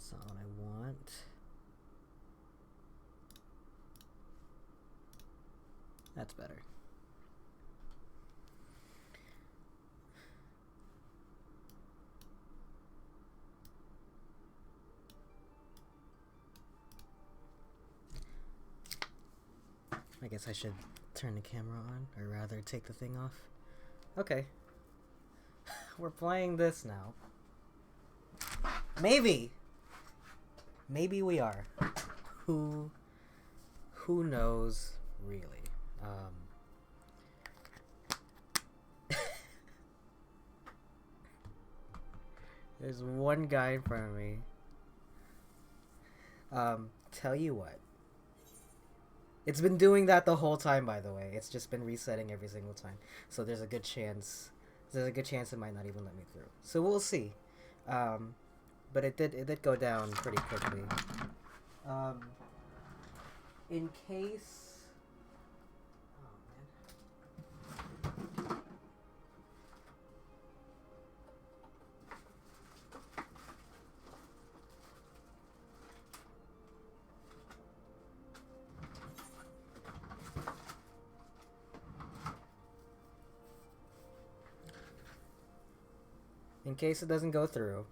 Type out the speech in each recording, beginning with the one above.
That's not what I want. That's better. I guess I should turn the camera on, or rather take the thing off. Okay. We're playing this now. Maybe! Maybe we are. Who knows, really? There's one guy in front of me. Tell you what. It's been doing that the whole time, by the way. It's just been resetting every single time. So there's a good chance it might not even let me through. So we'll see. But it did go down pretty quickly. In case... In case it doesn't go through,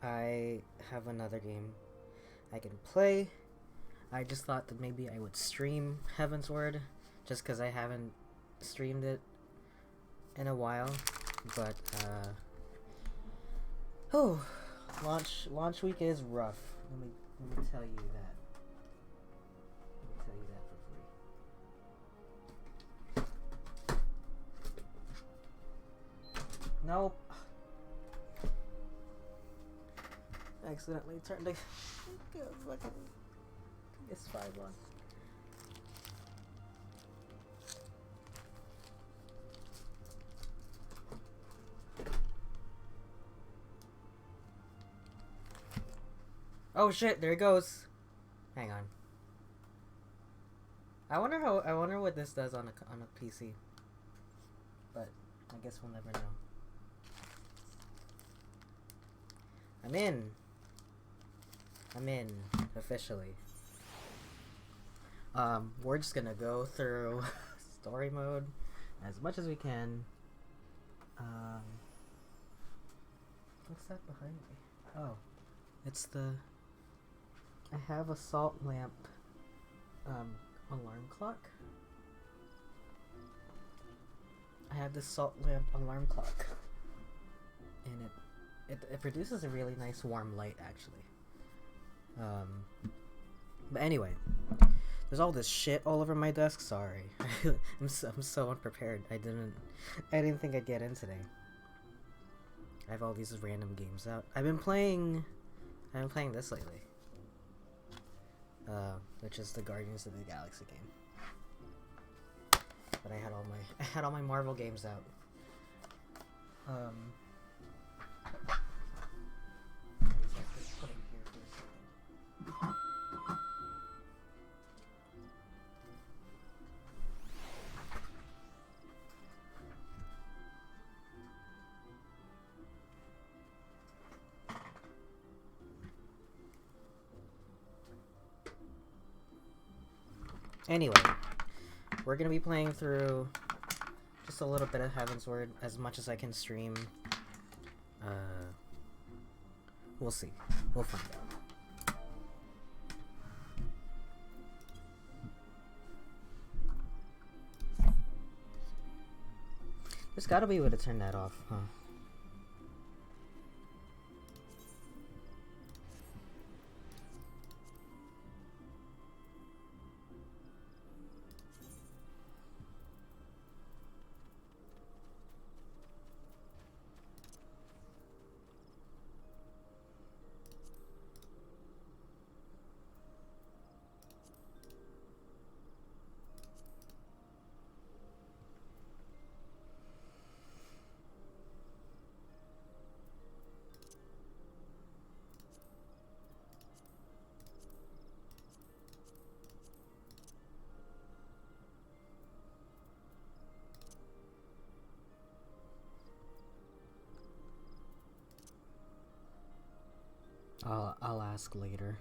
I have another game I can play. I just thought that maybe I would stream Heavensward, just because I haven't streamed it in a while. But launch week is rough. Let me tell you that. Nope. I accidentally turned the fucking PS5 on. Oh shit, there it goes. Hang on. I wonder what this does on a PC. But I guess we'll never know. I'm in, officially. We're just gonna go through story mode as much as we can. What's that behind me? Oh, it's I have a salt lamp, alarm clock. I have this salt lamp alarm clock, and it produces a really nice warm light, actually. But anyway, there's all this shit all over my desk. Sorry, I'm so unprepared. I didn't think I'd get in today. I have all these random games out. I've been playing this lately, which is the Guardians of the Galaxy game. But I had all my Marvel games out. Anyway, we're gonna be playing through just a little bit of Heavensward, as much as I can stream. We'll see. We'll find out. There's gotta be a way to turn that off, huh? I'll ask later.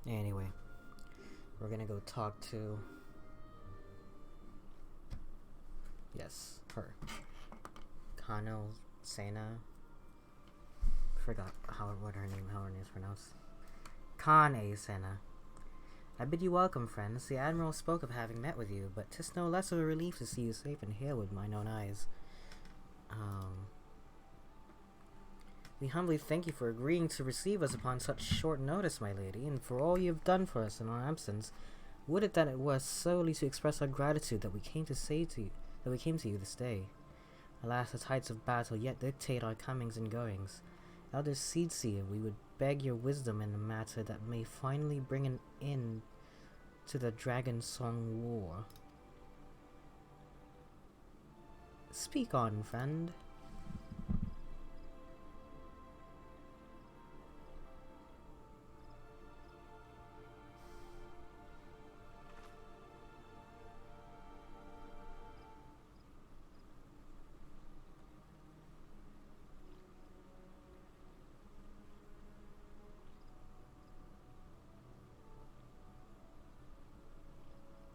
Anyway, we're gonna go talk to... Yes, her. Kano Sena. Forgot what her name is pronounced. Kane Sena. I bid you welcome, friends. The Admiral spoke of having met with you, but 'tis no less of a relief to see you safe and hail with mine own eyes. We humbly thank you for agreeing to receive us upon such short notice, my lady, and for all you have done for us in our absence. Would it that it was solely to express our gratitude that we came to you this day. Alas, the tides of battle yet dictate our comings and goings. Elder Seedseer, we would beg your wisdom in a matter that may finally bring an end to the Dragon Song War. Speak on, friend.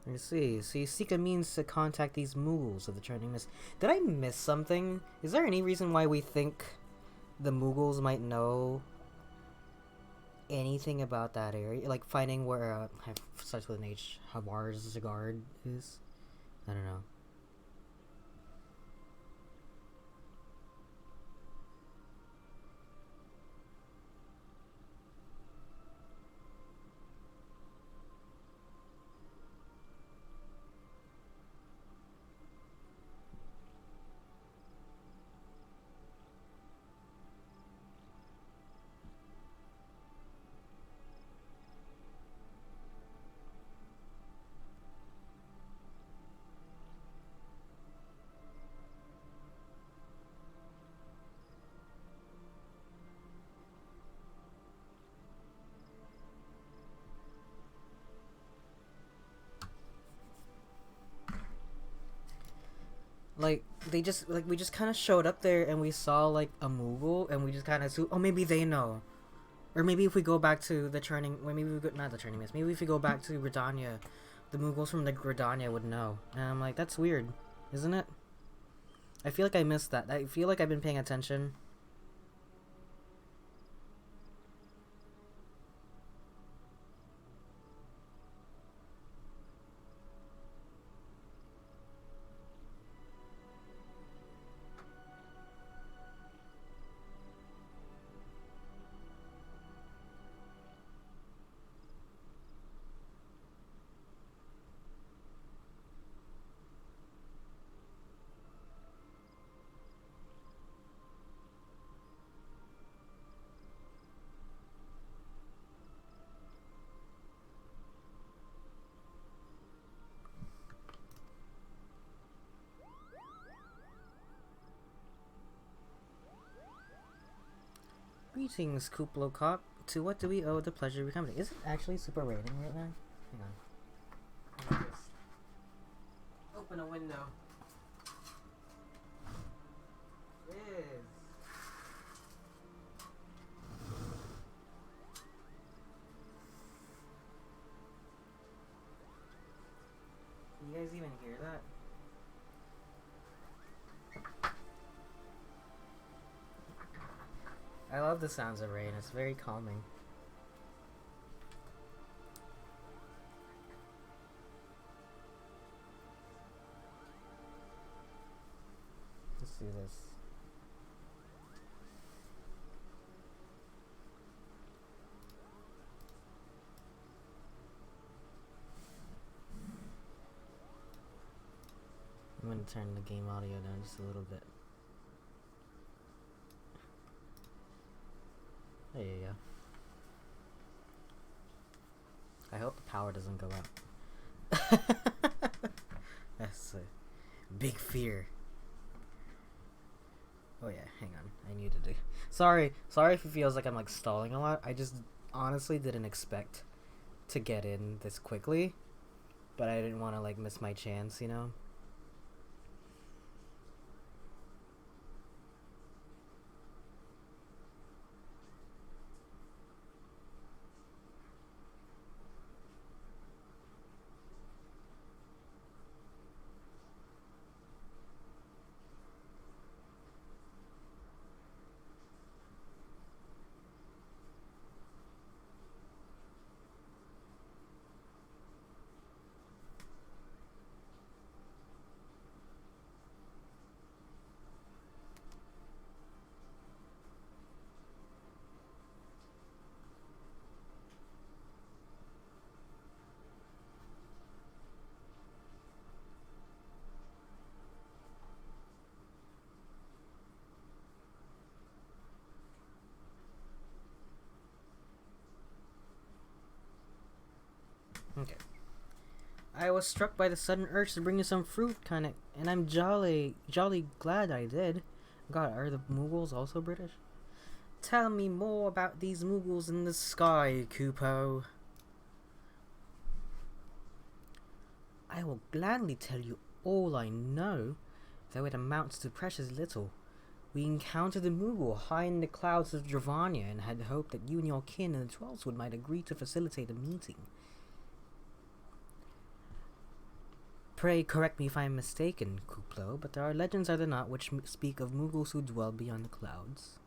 I see. So you seek a means to contact these Mughals of the Trending Mist. Did I miss something? Is there any reason why we think the Mughals might know anything about that area? Like finding where, starts with an H, Heavensward is? I don't know. Like, we just kind of showed up there and we saw, like, a Mughal, and we just kind of, oh, maybe they know. Or maybe if we go back to the Turning, well, maybe we go, not the Turning Mist, maybe if we go back to Gridania, the Mughals from the Gridania would know. And I'm like, that's weird, isn't it? I feel like I missed that. I feel like I've been paying attention. Greetings, Kuplo Cop. To what do we owe the pleasure of your company? Is it actually super raining right now? Hang on. Let me just open a window. It is. Can you guys even hear that? I love the sounds of rain. It's very calming. Let's do this. I'm gonna turn the game audio down just a little bit. There you go. I hope the power doesn't go out. That's a big fear. Oh yeah, hang on. I need to do... Sorry if it feels like I'm like stalling a lot. I just honestly didn't expect to get in this quickly, but I didn't want to like miss my chance, you know? Okay. I was struck by the sudden urge to bring you some fruit, and I'm jolly glad I did. God, are the Mughals also British? Tell me more about these Mughals in the sky, Kupo. I will gladly tell you all I know, though it amounts to precious little. We encountered the Mughal high in the clouds of Draenor and had hoped that you and your kin in the Twelveswood might agree to facilitate a meeting. Pray correct me if I am mistaken, Kuplo, but there are legends, are there not, which speak of Mughals who dwell beyond the clouds.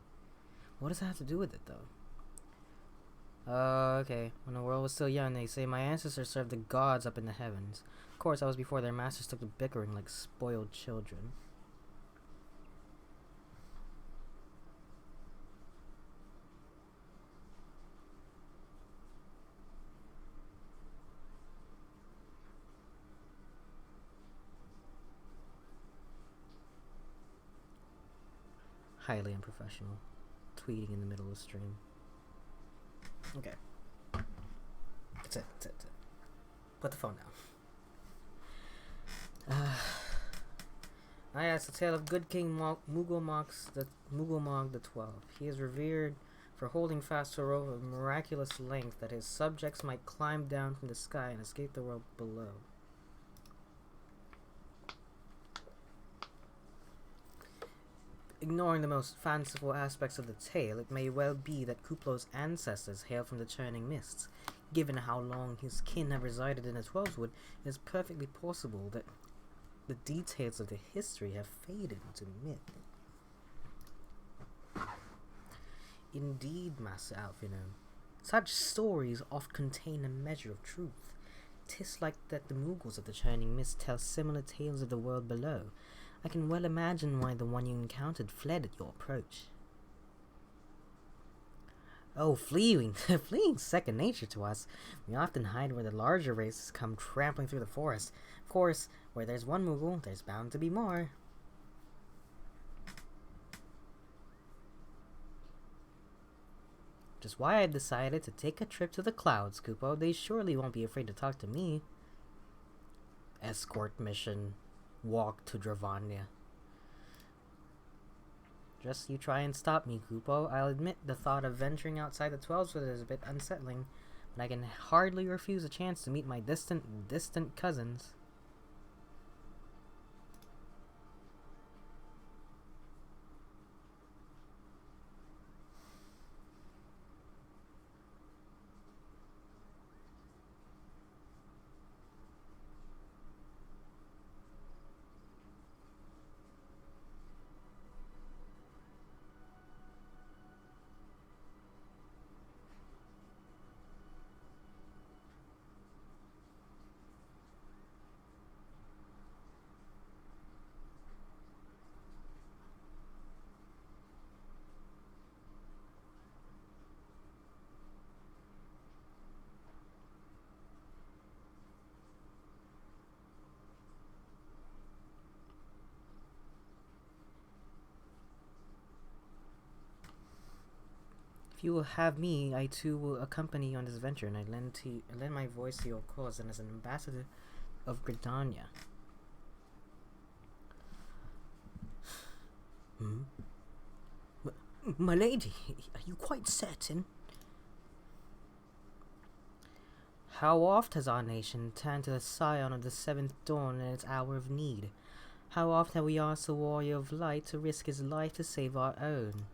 What does that have to do with it, though? Okay. When the world was still young, they say my ancestors served the gods up in the heavens. Of course, that was before their masters took to bickering like spoiled children. Highly unprofessional. Tweeting in the middle of the stream. Okay. That's it. Put the phone down. It's the tale of good King Mughal Monk the 12th. He is revered for holding fast to a rope of miraculous length that his subjects might climb down from the sky and escape the world below. Ignoring the most fanciful aspects of the tale, it may well be that Kuplo's ancestors hail from the churning mists. Given how long his kin have resided in the Twelveswood, it is perfectly possible that the details of the history have faded into myth. Indeed, Master Alfino, such stories oft contain a measure of truth. 'Tis like that the Mughals of the churning mist tell similar tales of the world below. I can well imagine why the one you encountered fled at your approach. Oh, fleeing second nature to us. We often hide where the larger races come trampling through the forest. Of course, where there's one Mughal, there's bound to be more. Just why I decided to take a trip to the clouds, Kupo. They surely won't be afraid to talk to me. Escort mission. Walk to Draenor. Just you try and stop me, Kupo. I'll admit the thought of venturing outside the Twelveswood is a bit unsettling, but I can hardly refuse a chance to meet my distant cousins. If you will have me, I too will accompany you on this venture, and I lend my voice to your cause, and as an ambassador of Gridania. My lady, are you quite certain? How oft has our nation turned to the scion of the seventh dawn in its hour of need? How oft have we asked the warrior of light to risk his life to save our own?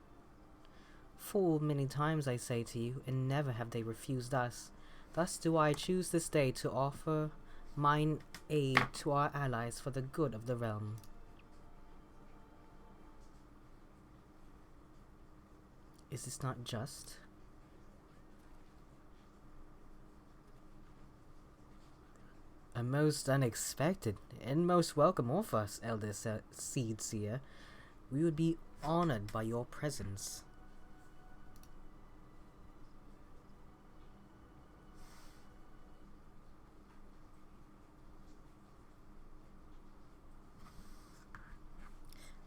Full many times I say to you, and never have they refused us. Thus do I choose this day to offer mine aid to our allies for the good of the realm. Is this not just? A most unexpected and most welcome offer, Elder Seed Seer. We would be honored by your presence.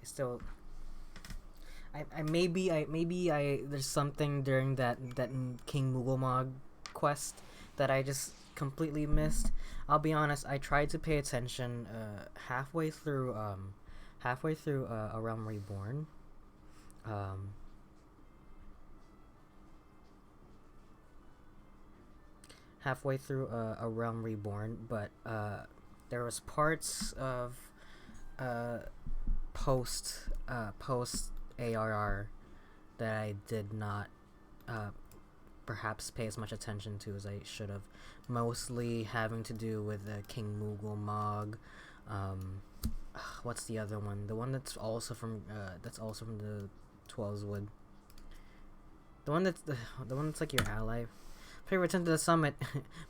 Still, there's something during that King Mughal Monk quest that I just completely missed. I'll be honest, I tried to pay attention halfway through A Realm Reborn. Halfway through A Realm Reborn, but there was parts of post ARR that I did not perhaps pay as much attention to as I should have. Mostly having to do with King Mughal Monk. What's the other one? The one that's also from the Twelveswood. The one that's like your ally. Pray return to the summit.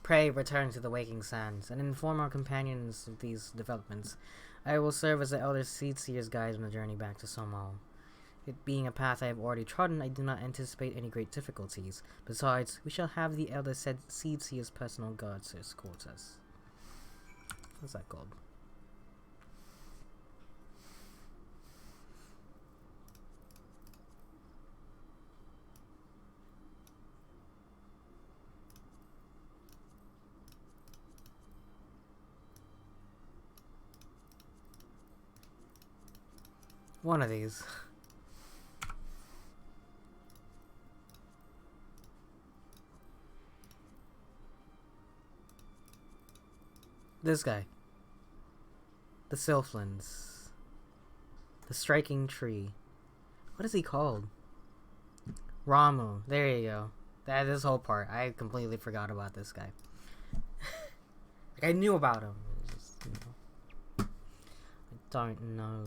Pray return to the waking sands and inform our companions of these developments. I will serve as the Elder Seed Seer's guide on the journey back to Somal. It being a path I have already trodden, I do not anticipate any great difficulties. Besides, we shall have the Elder Seed Seer's personal guard to escort us. What's that called? One of these. This guy. The Sylphlins. The Striking Tree. What is he called? Ramu. There you go. This whole part. I completely forgot about this guy. Like, I knew about him. Just, I don't know.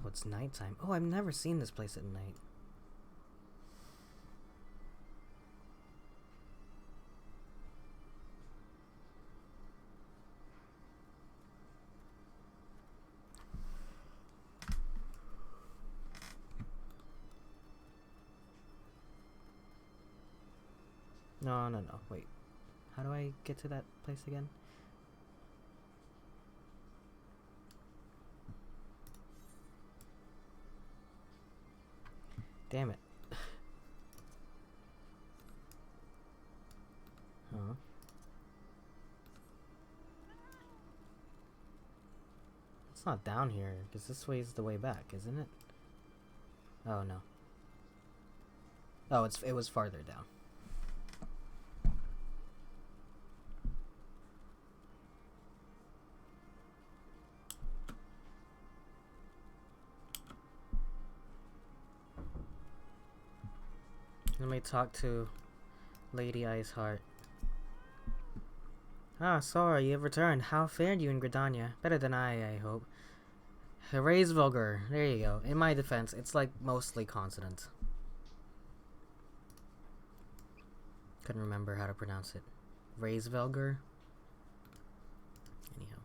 Oh, it's nighttime. Oh, I've never seen this place at night. No. Wait. How do I get to that place again? Damn it. Huh? It's not down here, because this way is the way back, isn't it? Oh, no. Oh, it was farther down. Let me talk to Lady Iceheart. Ah, Sora, you have returned. How fared you in Gridania? Better than I hope. Raise Vulgar. There you go. In my defense, it's like mostly consonant. Couldn't remember how to pronounce it. Raise Vulgar? Anyhow.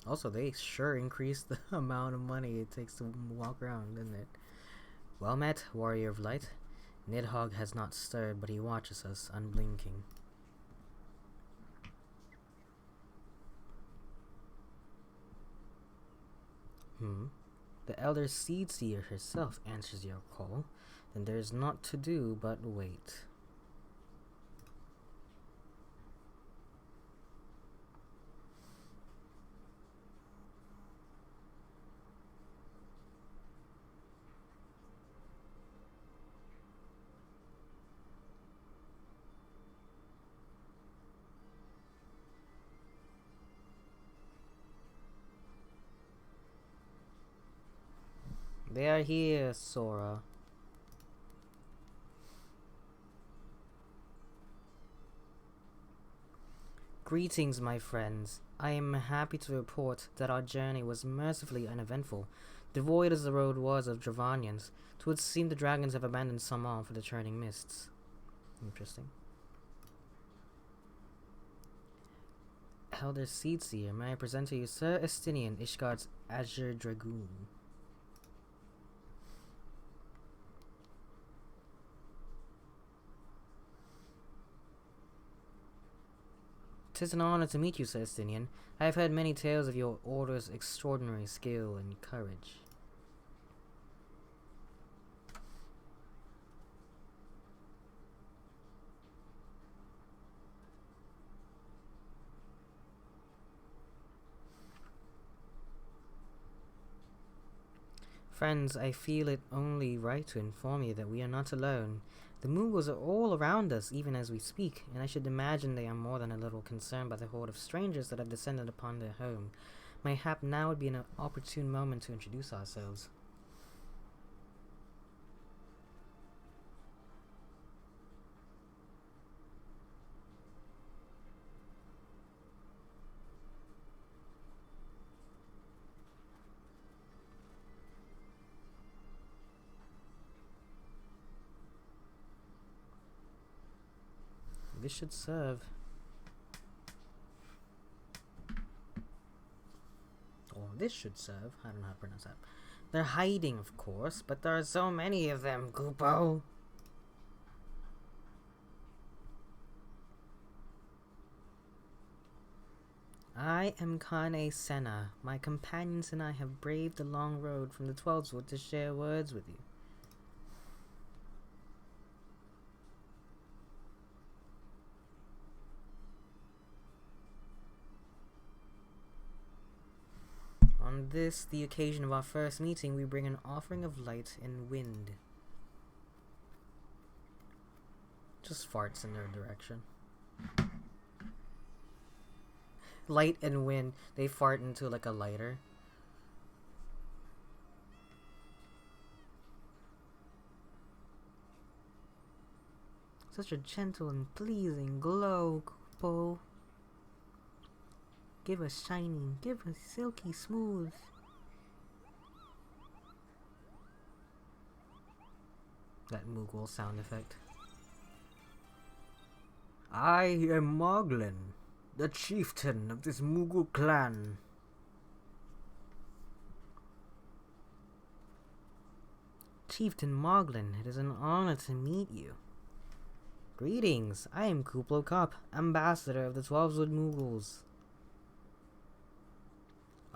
Also, they sure increased the amount of money it takes to walk around, didn't it? Well met, warrior of light. Nidhogg has not stirred, but he watches us, unblinking. The Elder Seed Seer herself answers your call. Then there is naught to do but wait. They are here, Sora. Greetings, my friends. I am happy to report that our journey was mercifully uneventful. Devoid as the road was of Dravanians, it would seem the dragons have abandoned Samal for the churning mists. Interesting. Elder Seedseer, may I present to you Sir Estinian, Ishgard's Azure Dragoon. 'Tis an honor to meet you, Sir Estinian. I have heard many tales of your order's extraordinary skill and courage. Friends, I feel it only right to inform you that we are not alone. The Mughals are all around us, even as we speak, and I should imagine they are more than a little concerned by the horde of strangers that have descended upon their home. Mayhap now would be an opportune moment to introduce ourselves. This should serve. Or this should serve. I don't know how to pronounce that. They're hiding, of course, but there are so many of them, Goopo. I am Kane Senna. My companions and I have braved the long road from the Twelveswood to share words with you. On this, the occasion of our first meeting, we bring an offering of light and wind. Just farts in their direction. Light and wind, they fart into like a lighter. Such a gentle and pleasing glow, Kupo. Give us shining, give us silky smooth. That Mughal sound effect. I am Moglin, the chieftain of this Mughal clan. Chieftain Moglin, it is an honor to meet you. Greetings, I am Kuplo Kop, ambassador of the Twelveswood Mughals.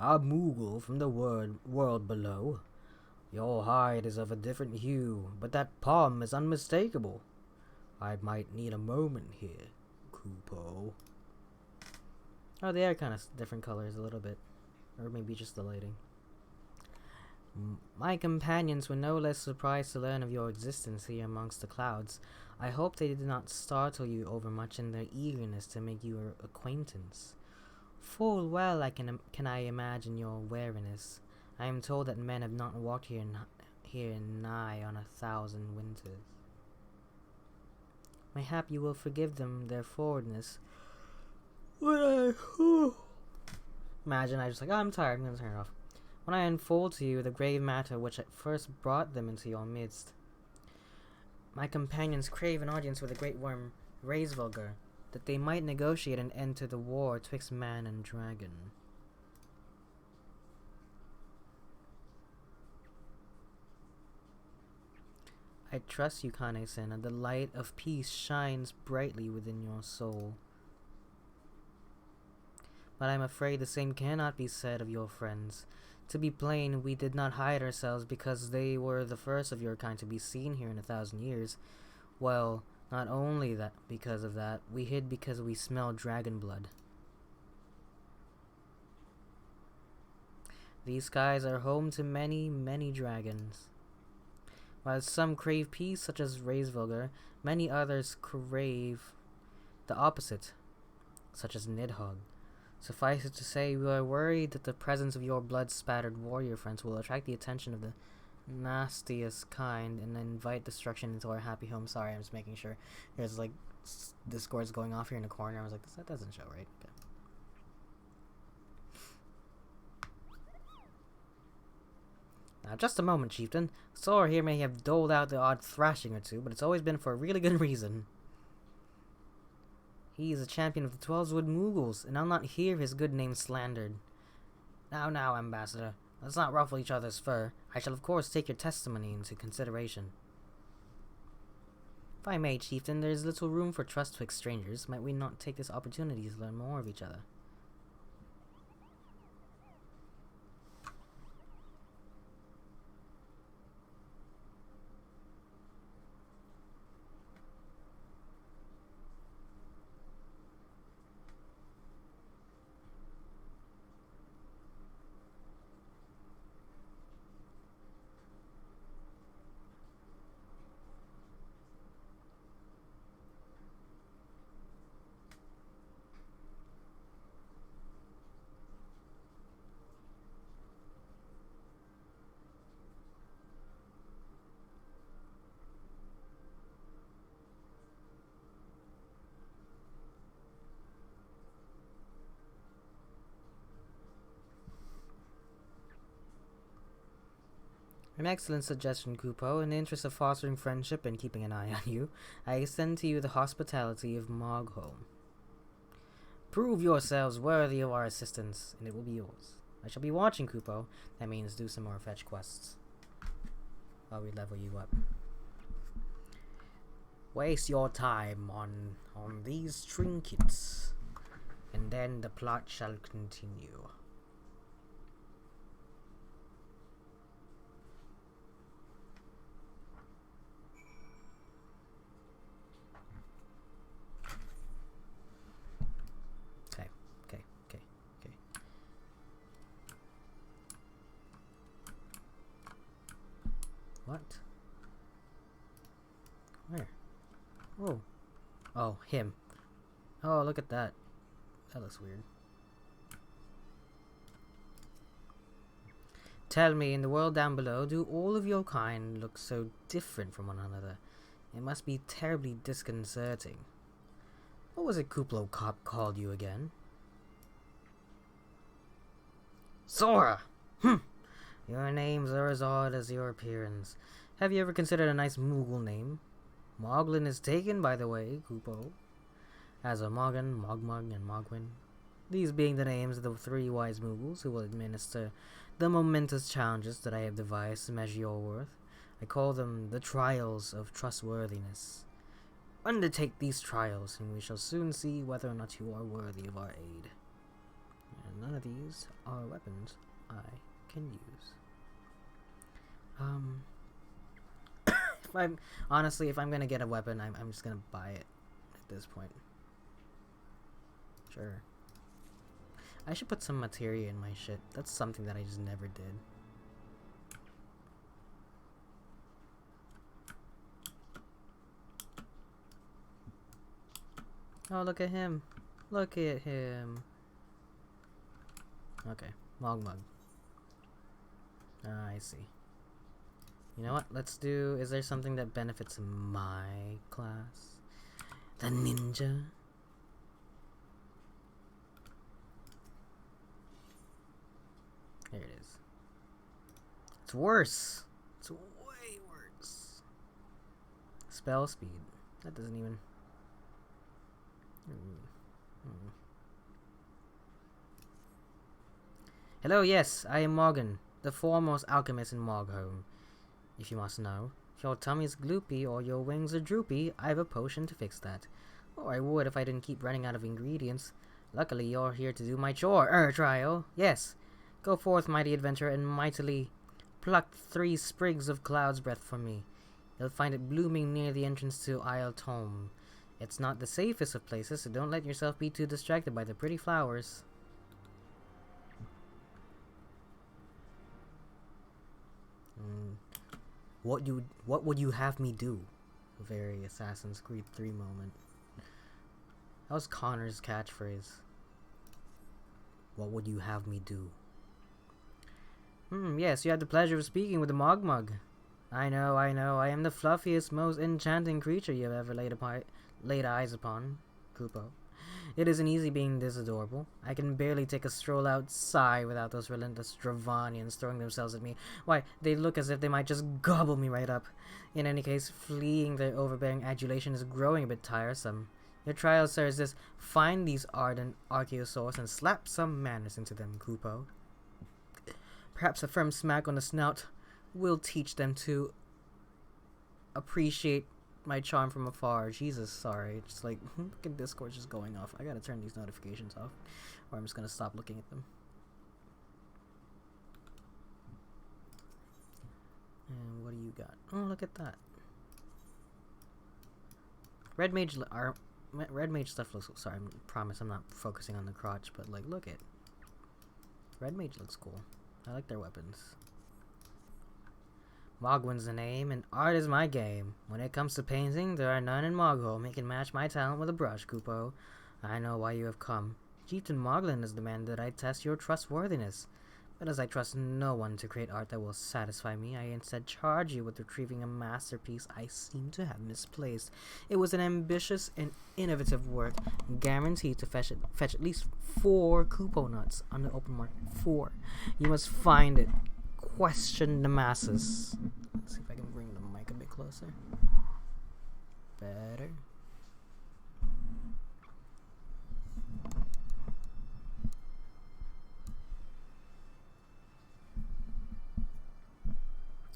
A Mughal from the world below. Your hide is of a different hue, but that palm is unmistakable. I might need a moment here, Kupo. Oh, they are kind of different colors a little bit. Or maybe just the lighting. My companions were no less surprised to learn of your existence here amongst the clouds. I hope they did not startle you overmuch in their eagerness to make your acquaintance. Full well can I imagine your wariness. I am told that men have not walked here nigh on 1,000 winters. Mayhap you will forgive them their forwardness. Imagine I just like, oh, I'm tired, I'm gonna turn it off. When I unfold to you the grave matter which at first brought them into your midst. My companions crave an audience with the great worm Raisvulgar, that they might negotiate an end to the war twixt man and dragon. I trust you, Kane-sen, and the light of peace shines brightly within your soul. But I'm afraid the same cannot be said of your friends. To be plain, we did not hide ourselves because they were the first of your kind to be seen here in 1,000 years. Well, not only that, because of that, we hid because we smelled dragon blood. These skies are home to many, many dragons. While some crave peace, such as Raisvulgar, many others crave the opposite, such as Nidhogg. Suffice it to say, we are worried that the presence of your blood-spattered warrior friends will attract the attention of the nastiest kind and invite destruction into our happy home. Sorry, I'm just making sure. There's like discords going off here in the corner. I was like, that doesn't show right. Okay. Now, just a moment, Chieftain. Sora here may have doled out the odd thrashing or two, but it's always been for a really good reason. He is a champion of the 12wood Mughals, and I'll not hear his good name slandered. Now, Ambassador. Let's not ruffle each other's fur. I shall of course take your testimony into consideration. If I may, Chieftain, there is little room for trust twixt strangers. Might we not take this opportunity to learn more of each other? An excellent suggestion, Kupo. In the interest of fostering friendship and keeping an eye on you, I extend to you the hospitality of Mogholm. Prove yourselves worthy of our assistance, and it will be yours. I shall be watching, Kupo. That means do some more fetch quests while we level you up. Waste your time on these trinkets, and then the plot shall continue. What? Where? Oh. Oh, him. Oh, look at that. That looks weird. Tell me, in the world down below, do all of your kind look so different from one another? It must be terribly disconcerting. What was it Kuplo Cop called you again? Sora! Your names are as odd as your appearance. Have you ever considered a nice Mughal name? Moglin is taken, by the way, Kupo. As are Moggan, Mogmug, and Mogwin. These being the names of the 3 wise Mughals who will administer the momentous challenges that I have devised to measure your worth. I call them the Trials of Trustworthiness. Undertake these trials, and we shall soon see whether or not you are worthy of our aid. And none of these are weapons I can use. If I'm gonna get a weapon, I'm just gonna buy it at this point. Sure. I should put some materia in my shit. That's something that I just never did. Oh, look at him. Look at him. Okay, Mogmug. I see. You know what? Let's do... Is there something that benefits my class? The ninja? There it is. It's worse. It's way worse. Spell speed. That doesn't even... Hello, yes, I am Morgan, the foremost alchemist in Mogholm. If you must know, if your tummy is gloopy or your wings are droopy, I have a potion to fix that. Or I would if I didn't keep running out of ingredients. Luckily, you're here to do my trial. Yes, Go forth, mighty adventurer, and mightily pluck 3 sprigs of cloud's breath for me. You'll find it blooming near the entrance to Isle Tome. It's not the safest of places, so don't let yourself be too distracted by the pretty flowers. What would you have me do? A very Assassin's Creed 3 moment. That was Connor's catchphrase. What would you have me do? Yes, you had the pleasure of speaking with the Mug. I know, I am the fluffiest, most enchanting creature you have ever laid eyes upon, Kupo. It isn't easy being this adorable. I can barely take a stroll outside without those relentless Dravanians throwing themselves at me. Why, they look as if they might just gobble me right up. In any case, fleeing their overbearing adulation is growing a bit tiresome. Your trial, sir, is this: find these ardent archaeosaurs and slap some manners into them, Kupo. Perhaps a firm smack on the snout will teach them to appreciate my charm from afar. Jesus, sorry. Just like, look at Discord just going off. I gotta turn these notifications off, or I'm just gonna stop looking at them. And what do you got? Oh, look at that. Red Mage stuff looks... Sorry, I promise I'm not focusing on the crotch, but like, look at... Red Mage looks cool. I like their weapons. Mogwin's the name, and art is my game. When it comes to painting, there are none in Mogholm who can match my talent with a brush, Kupo. I know why you have come. Chieftain Moglin has demanded that I test your trustworthiness. But as I trust no one to create art that will satisfy me, I instead charge you with retrieving a masterpiece I seem to have misplaced. It was an ambitious and innovative work, guaranteed to fetch at least 4 Kupo nuts on the open market. 4. You must find it. Question the masses. Let's see if I can bring the mic a bit closer. Better.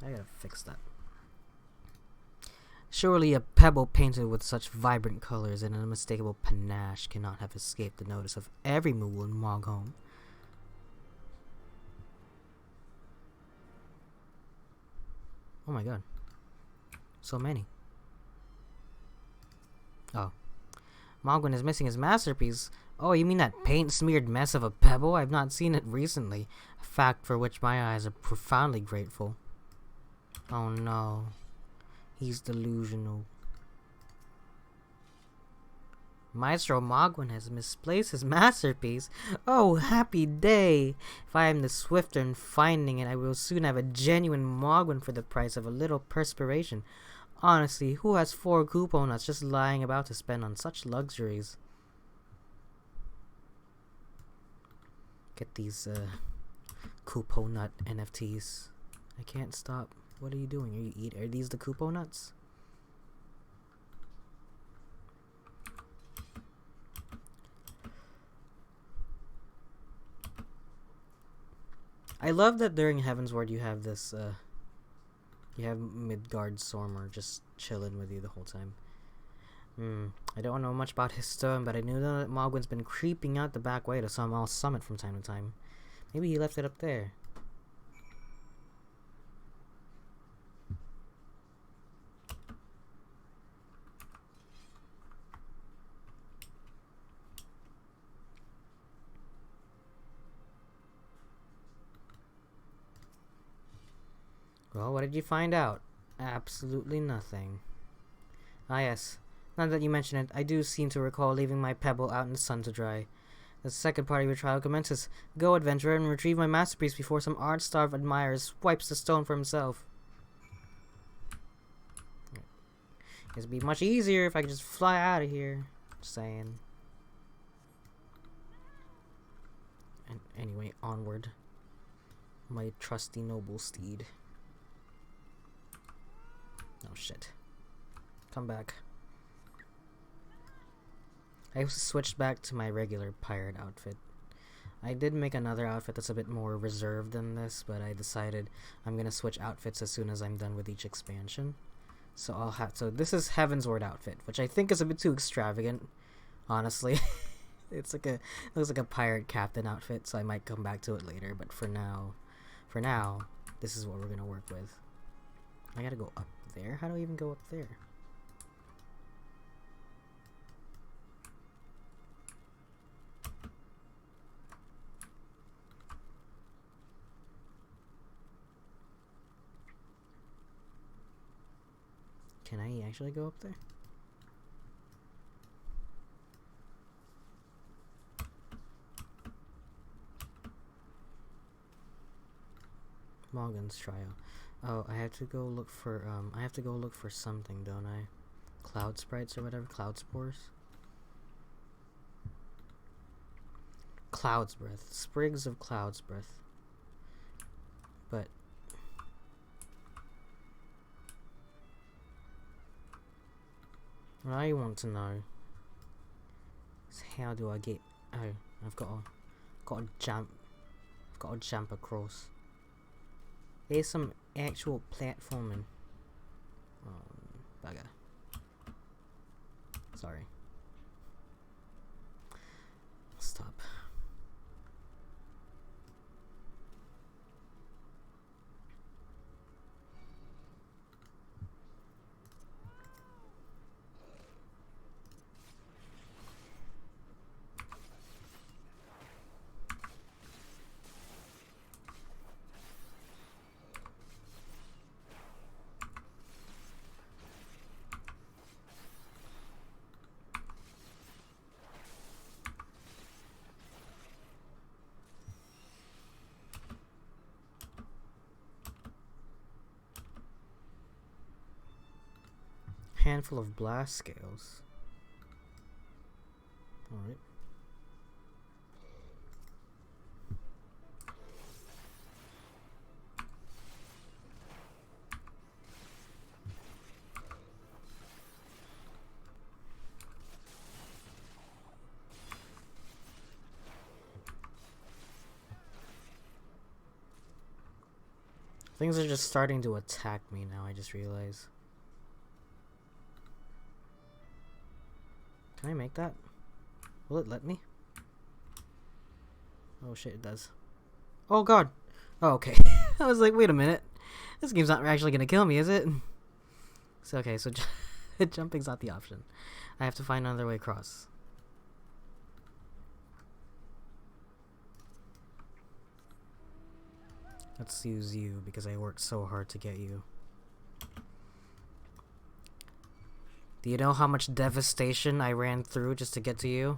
I gotta fix that. Surely a pebble painted with such vibrant colors and an unmistakable panache cannot have escaped the notice of every Mughal in Mogholm. Oh my god. So many. Oh. Mogwin is missing his masterpiece. Oh, you mean that paint-smeared mess of a pebble? I've not seen it recently. A fact for which my eyes are profoundly grateful. Oh no. He's delusional. Maestro Mogwin has misplaced his masterpiece. Oh, happy day! If I am the swifter in finding it, I will soon have a genuine Mogwin for the price of a little perspiration. Honestly, who has 4 Kupo nuts just lying about to spend on such luxuries? Get these Kupo nut NFTs. I can't stop. What are you doing? Are these the Kupo nuts? I love that during Heavensward you have this, you have Midgard Sormer just chilling with you the whole time. I don't know much about his stone, but I knew that Mogwin's been creeping out the back way to Summel Summit from time to time. Maybe he left it up there. Well, what did you find out? Absolutely nothing. Ah yes, now that you mention it, I do seem to recall leaving my pebble out in the sun to dry. The second part of your trial commences. Go, adventurer, and retrieve my masterpiece before some art-starved admirer swipes the stone for himself. It'd be much easier if I could just fly out of here. Just saying. And anyway, onward. My trusty noble steed. Oh shit. Come back. I switched back to my regular pirate outfit. I did make another outfit that's a bit more reserved than this, but I decided I'm gonna switch outfits as soon as I'm done with each expansion. So this is Heavensward outfit, which I think is a bit too extravagant, honestly. It looks like a pirate captain outfit, so I might come back to it later. But for now, this is what we're gonna work with. I gotta go up there. How do I even go up there? Can I actually go up there? Morgan's trial. Oh, I have to go look for something, don't I? Cloud sprites or whatever, cloud spores. Cloud's breath. Sprigs of cloud's breath. But what I want to know is how do I get I've got to jump across. There's some actual platforming. Bugger. Sorry. Stop. Handful of blast scales. Alright. Things are just starting to attack me now, I just realized. Can I make that? Will it let me? Oh shit, it does. Oh god! Oh, okay. I was like, wait a minute. This game's not actually gonna kill me, is it? So, okay, so jumping's not the option. I have to find another way across. Let's use you, because I worked so hard to get you. Do you know how much devastation I ran through just to get to you?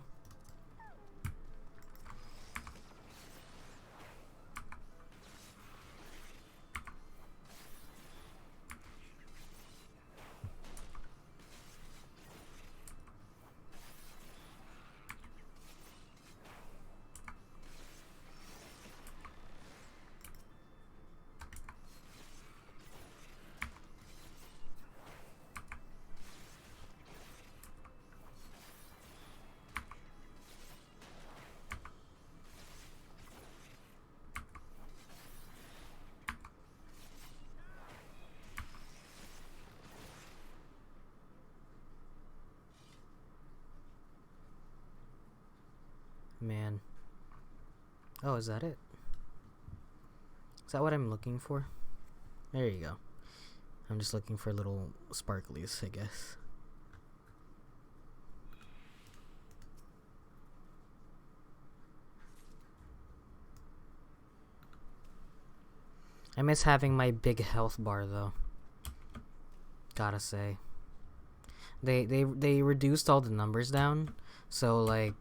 Man. Oh, is that it? Is that what I'm looking for? There you go. I'm just looking for little sparklies, I guess. I miss having my big health bar though. Gotta say. They reduced all the numbers down, so like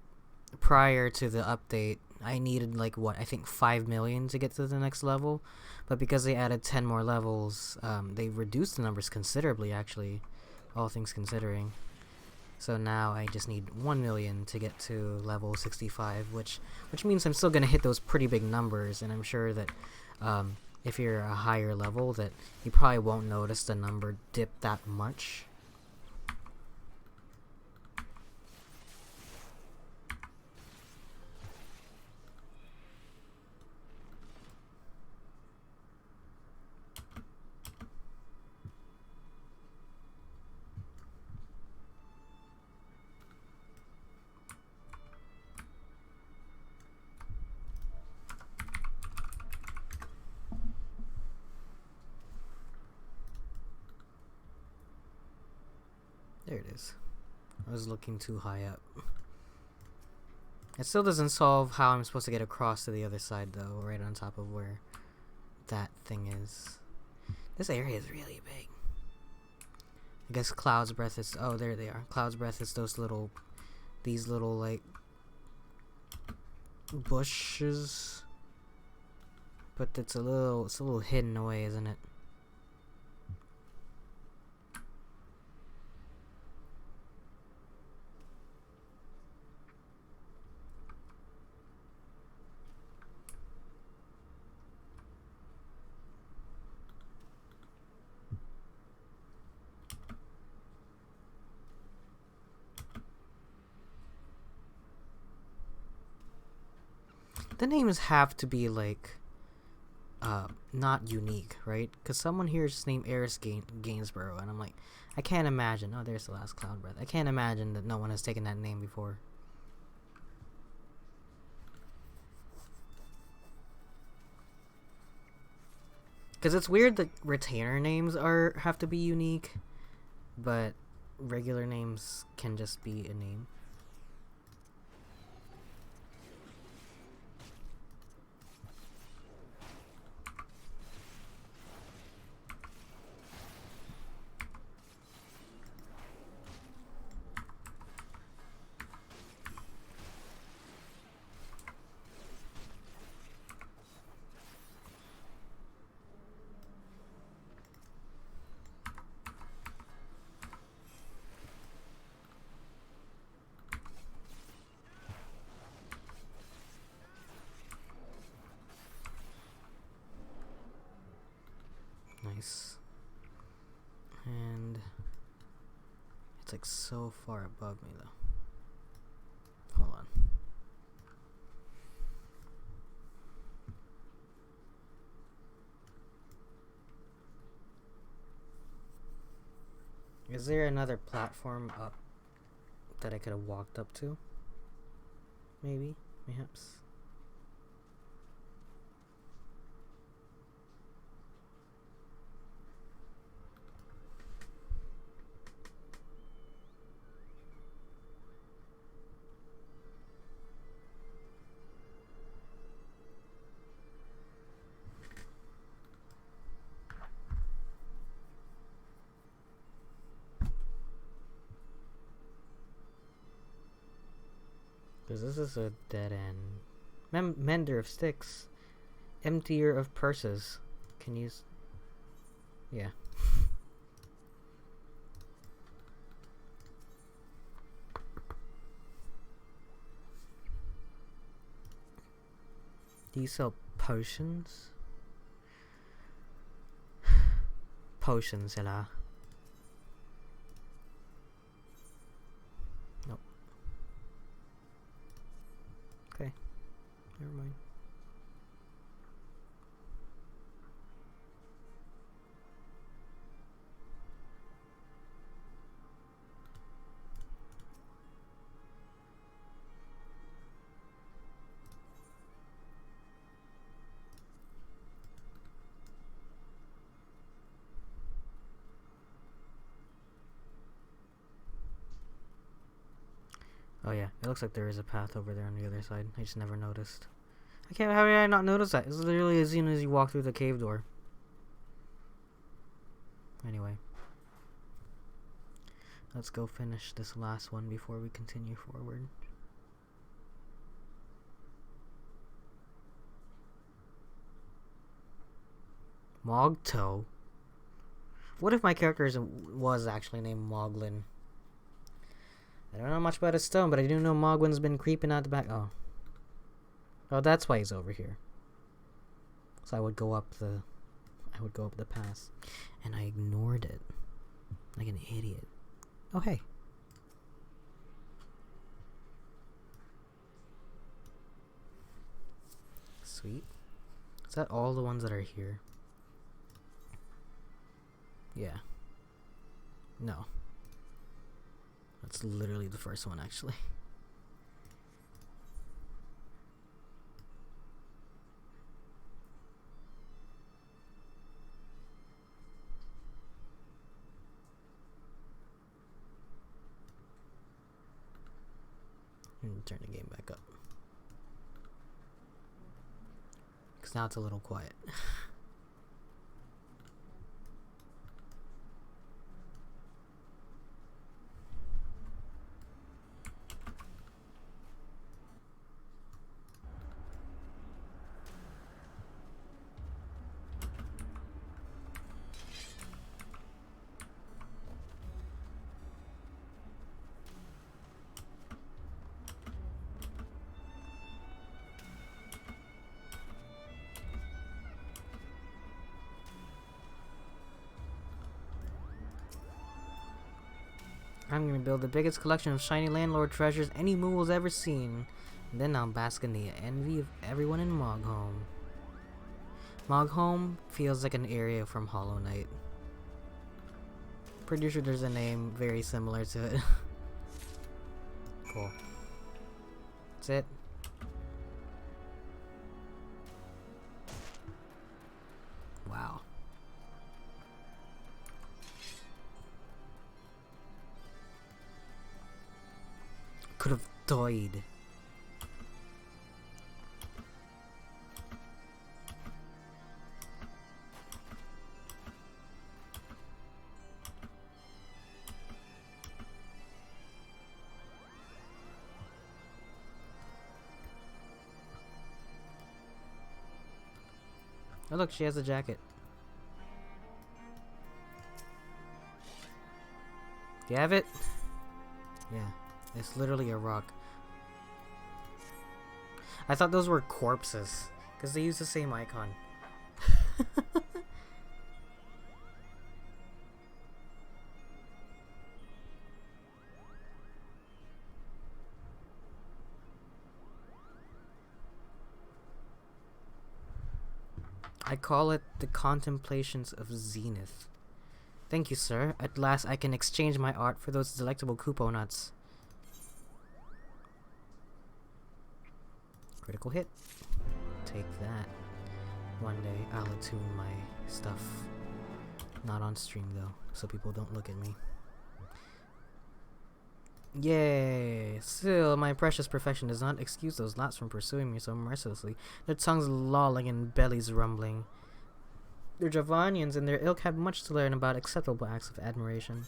prior to the update I needed like what I think 5 million to get to the next level, but because they added 10 more levels, they reduced the numbers considerably actually, all things considering. So now I just need 1 million to get to level 65, which means I'm still gonna hit those pretty big numbers, and I'm sure that if you're a higher level that you probably won't notice the number dip that much. There it is. I was looking too high up. It still doesn't solve how I'm supposed to get across to the other side, though, right on top of where that thing is. This area is really big. I guess Cloud's Breath is... Oh, there they are. Cloud's Breath is these little, like, bushes. But it's a little hidden away, isn't it? The names have to be, like, not unique, right? Because someone here is just named Eris Gainsborough, and I'm like, I can't imagine. Oh, there's the last Cloud Breath. I can't imagine that no one has taken that name before. Because it's weird that retainer names have to be unique, but regular names can just be a name. Nice. And it's like so far above me though. Hold on. Is there another platform up that I could have walked up to? Maybe, perhaps. Because this is a dead end. Mender of sticks. Emptier of purses. Can you... Yeah. Do you sell potions? Potions, hello. Nope. Okay. Never mind. Oh yeah, it looks like there is a path over there on the other side. I just never noticed. How did I not notice that? It's literally as soon as you walk through the cave door. Anyway. Let's go finish this last one before we continue forward. Mogto? What if my character was actually named Moglin? I don't know much about his stone, but I do know Mogwin's been creeping out the back. Oh. Oh, that's why he's over here. So I would go up the pass. And I ignored it. Like an idiot. Oh, hey. Sweet. Is that all the ones that are here? Yeah. No. That's literally the first one, actually. turn the game back up. Because now it's a little quiet. I'm gonna build the biggest collection of shiny landlord treasures any Moogle's ever seen. And then I'll bask in the envy of everyone in Mogholm. Mogholm feels like an area from Hollow Knight. Pretty sure there's a name very similar to it. Cool. That's it. Wow. Could have died. Oh look, she has a jacket. Do you have it? Yeah. It's literally a rock. I thought those were corpses, because they use the same icon. I call it the Contemplations of Zenith. Thank you, sir. At last I can exchange my art for those delectable Kupo nuts. Critical hit. Take that. One day I'll attune my stuff. Not on stream though, so people don't look at me. Yay! Still, my precious profession does not excuse those lots from pursuing me so mercilessly, their tongues lolling and bellies rumbling. The Javanians and their ilk have much to learn about acceptable acts of admiration.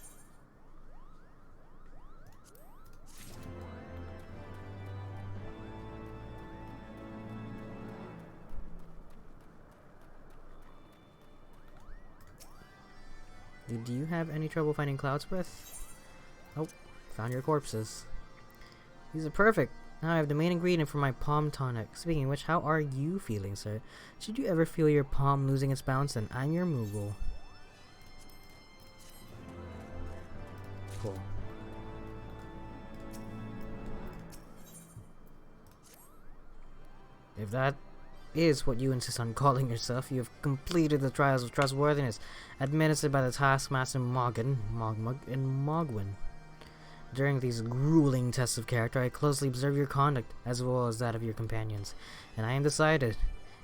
Do you have any trouble finding Cloud's Breath? Nope. Found your corpses. These are perfect. Now I have the main ingredient for my palm tonic. Speaking of which, how are you feeling, sir? Should you ever feel your palm losing its bounce, then I'm your Moogle. Cool. If that is what you insist on calling yourself, you have completed the Trials of Trustworthiness, administered by the Taskmaster Mogin, Mogmug, and Mogwin. During these grueling tests of character, I closely observe your conduct, as well as that of your companions, and I am decided.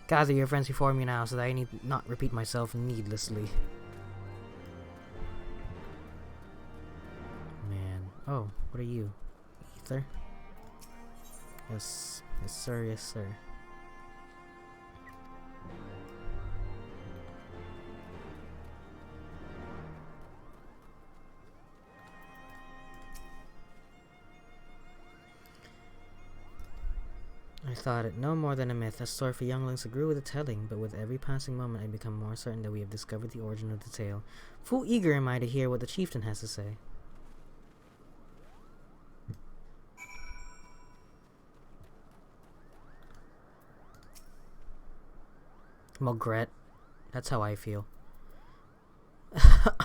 Gather your friends before me now, so that I need not repeat myself needlessly. Man. Oh, what are you? Ether? Yes. Yes, sir. Yes, sir. I thought it no more than a myth, a story for younglings who grew with the telling, but with every passing moment I become more certain that we have discovered the origin of the tale. Full eager am I to hear what the chieftain has to say. Mogret. That's how I feel.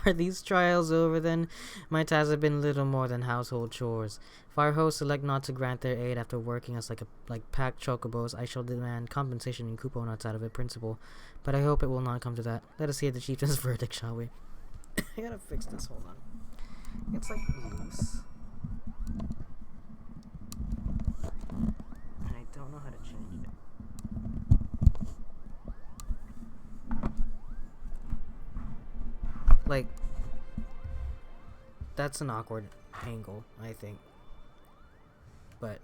Are these trials over then? My tasks have been little more than household chores. If our hosts elect not to grant their aid after working us like packed chocobos, I shall demand compensation in Kupo nuts out of a principle. But I hope it will not come to that. Let us hear the chieftain's verdict, shall we? I gotta fix this, hold on. It's like loose. And I don't know how to change it. Like, that's an awkward angle, I think. But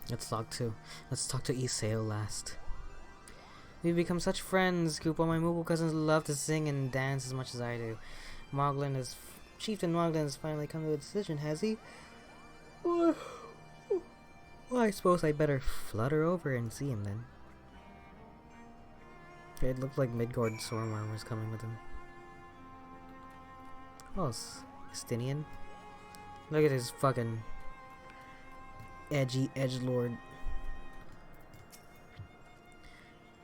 Let's talk to Iseo last. We've become such friends. Group of my Mughal cousins love to sing and dance as much as I do. Chieftain Moglin has finally come to a decision, has he? Well, I suppose I better flutter over and see him then. It looked like Midgard Stormworm was coming with him. Oh, Stinian. Look at his fucking edgy edgelord.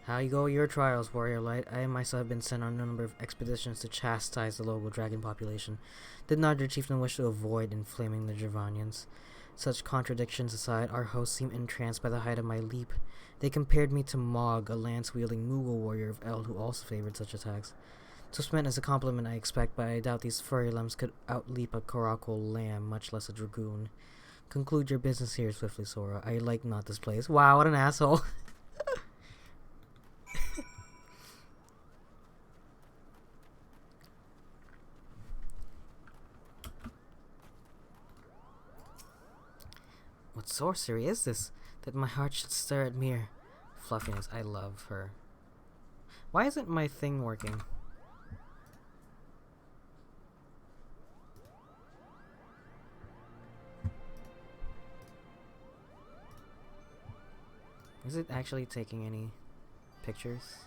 How you go your trials, Warrior Light? I myself have been sent on a number of expeditions to chastise the local dragon population. Did not your chieftain wish to avoid inflaming the Dravanians? Such contradictions aside, our hosts seemed entranced by the height of my leap. They compared me to Mog, a lance-wielding Mughal warrior of Eld who also favored such attacks. It was meant as a compliment, I expect, but I doubt these furry limbs could outleap a Karakul lamb, much less a dragoon. Conclude your business here swiftly, Sora. I like not this place. Wow, what an asshole. What sorcery is this, that my heart should stir at mere fluffiness? I love her. Why isn't my thing working? Is it actually taking any pictures?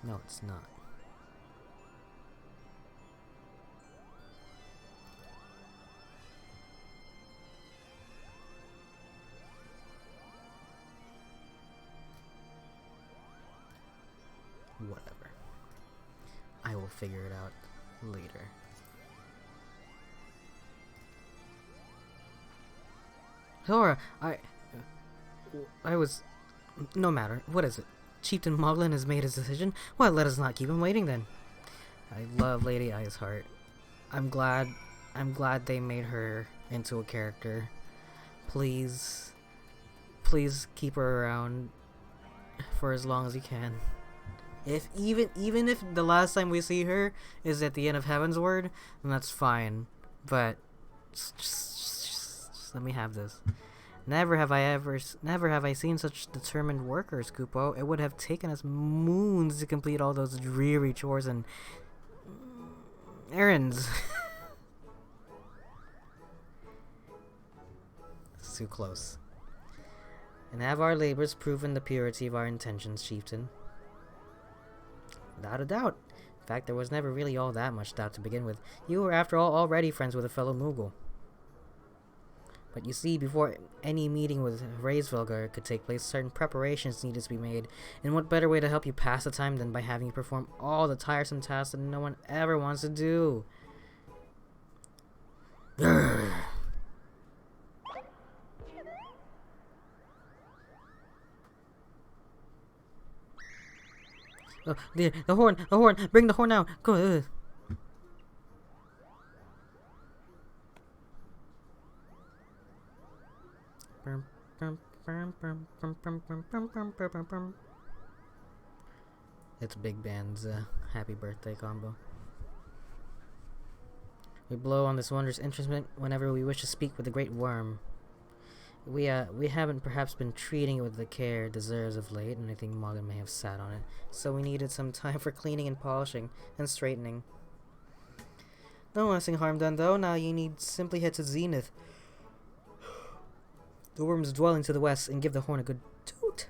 No, it's not. Whatever. I will figure it out later. Sora, I was... No matter. What is it? Chieftain Moglin has made his decision? Well, let us not keep him waiting then. I love Lady Iceheart. I'm glad they made her into a character. Please keep her around for as long as you can. If even if the last time we see her is at the end of Heavensward, then that's fine. But just let me have this. Never have I seen such determined workers, Kupo. It would have taken us moons to complete all those dreary chores and errands. It's too close. And have our labors proven the purity of our intentions, Chieftain? Without a doubt. In fact, there was never really all that much doubt to begin with. You were, after all, already friends with a fellow Mughal. But you see, before any meeting with Hraesvelgr could take place, certain preparations needed to be made. And what better way to help you pass the time than by having you perform all the tiresome tasks that no one ever wants to do? Oh, the horn! Bring the horn out! Go! It's Big Band's happy birthday combo. We blow on this wondrous instrument whenever we wish to speak with the great worm. We haven't perhaps been treating it with the care it deserves of late, and I think Morgan may have sat on it. So we needed some time for cleaning and polishing and straightening. No lasting harm done though. Now you need simply head to Zenith, the worm's dwelling to the west, and give the horn a good toot.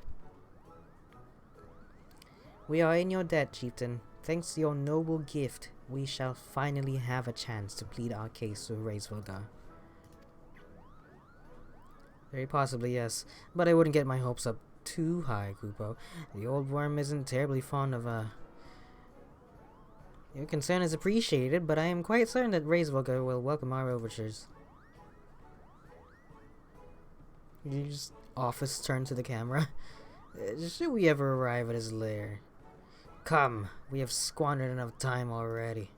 We are in your debt, Chieftain. Thanks to your noble gift, we shall finally have a chance to plead our case to Hraesvelgr. Very possibly, yes. But I wouldn't get my hopes up too high, Kupo. The old worm isn't terribly fond of, Your concern is appreciated, but I am quite certain that Hraesvelgr will welcome our overtures. You just office turn to the camera. Should we ever arrive at his lair? Come, we have squandered enough time already.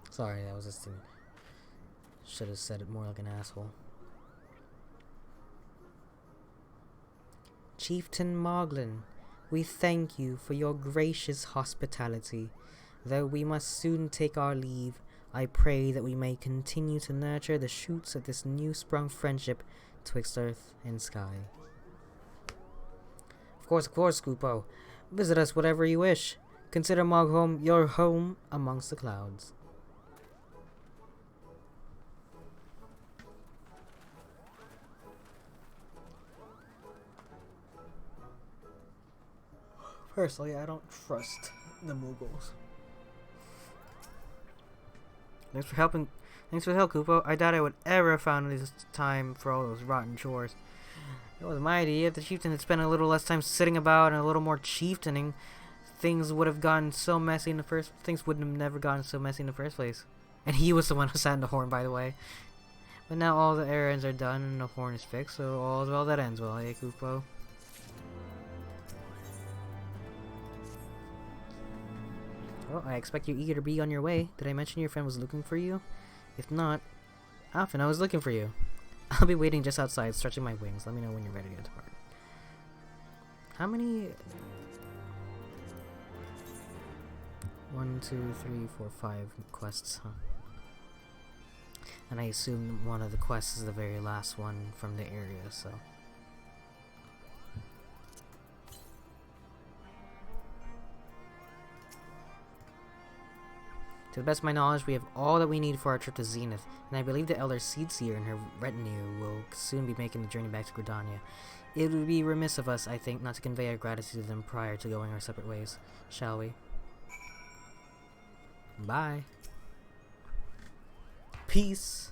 Sorry, that was just should have said it more like an asshole. Chieftain Moglin, we thank you for your gracious hospitality. Though we must soon take our leave, I pray that we may continue to nurture the shoots of this new-sprung friendship twixt earth and sky. Of course, Kupo. Visit us whatever you wish. Consider Moghom your home amongst the clouds. Personally, I don't trust the Mughals. Thanks for helping. Thanks for the help, Kupo. I doubt I would ever have found this time for all those rotten chores. It was my idea. If the chieftain had spent a little less time sitting about and a little more chieftaining, things would have gotten so messy in the first. Things wouldn't have never gotten so messy in the first place. And he was the one who sat in the horn, by the way. But now all the errands are done and the horn is fixed, so all's well that ends well, eh, Kupo? Well, I expect you're eager to be on your way. Did I mention your friend was looking for you? If not, often I was looking for you. I'll be waiting just outside, stretching my wings. Let me know when you're ready to depart. How many... 1, 2, 3, 4, 5 quests, huh? And I assume one of the quests is the very last one from the area, so... To the best of my knowledge, we have all that we need for our trip to Zenith, and I believe the Elder Seedseer and her retinue will soon be making the journey back to Gridania. It would be remiss of us, I think, not to convey our gratitude to them prior to going our separate ways. Shall we? Bye. Peace.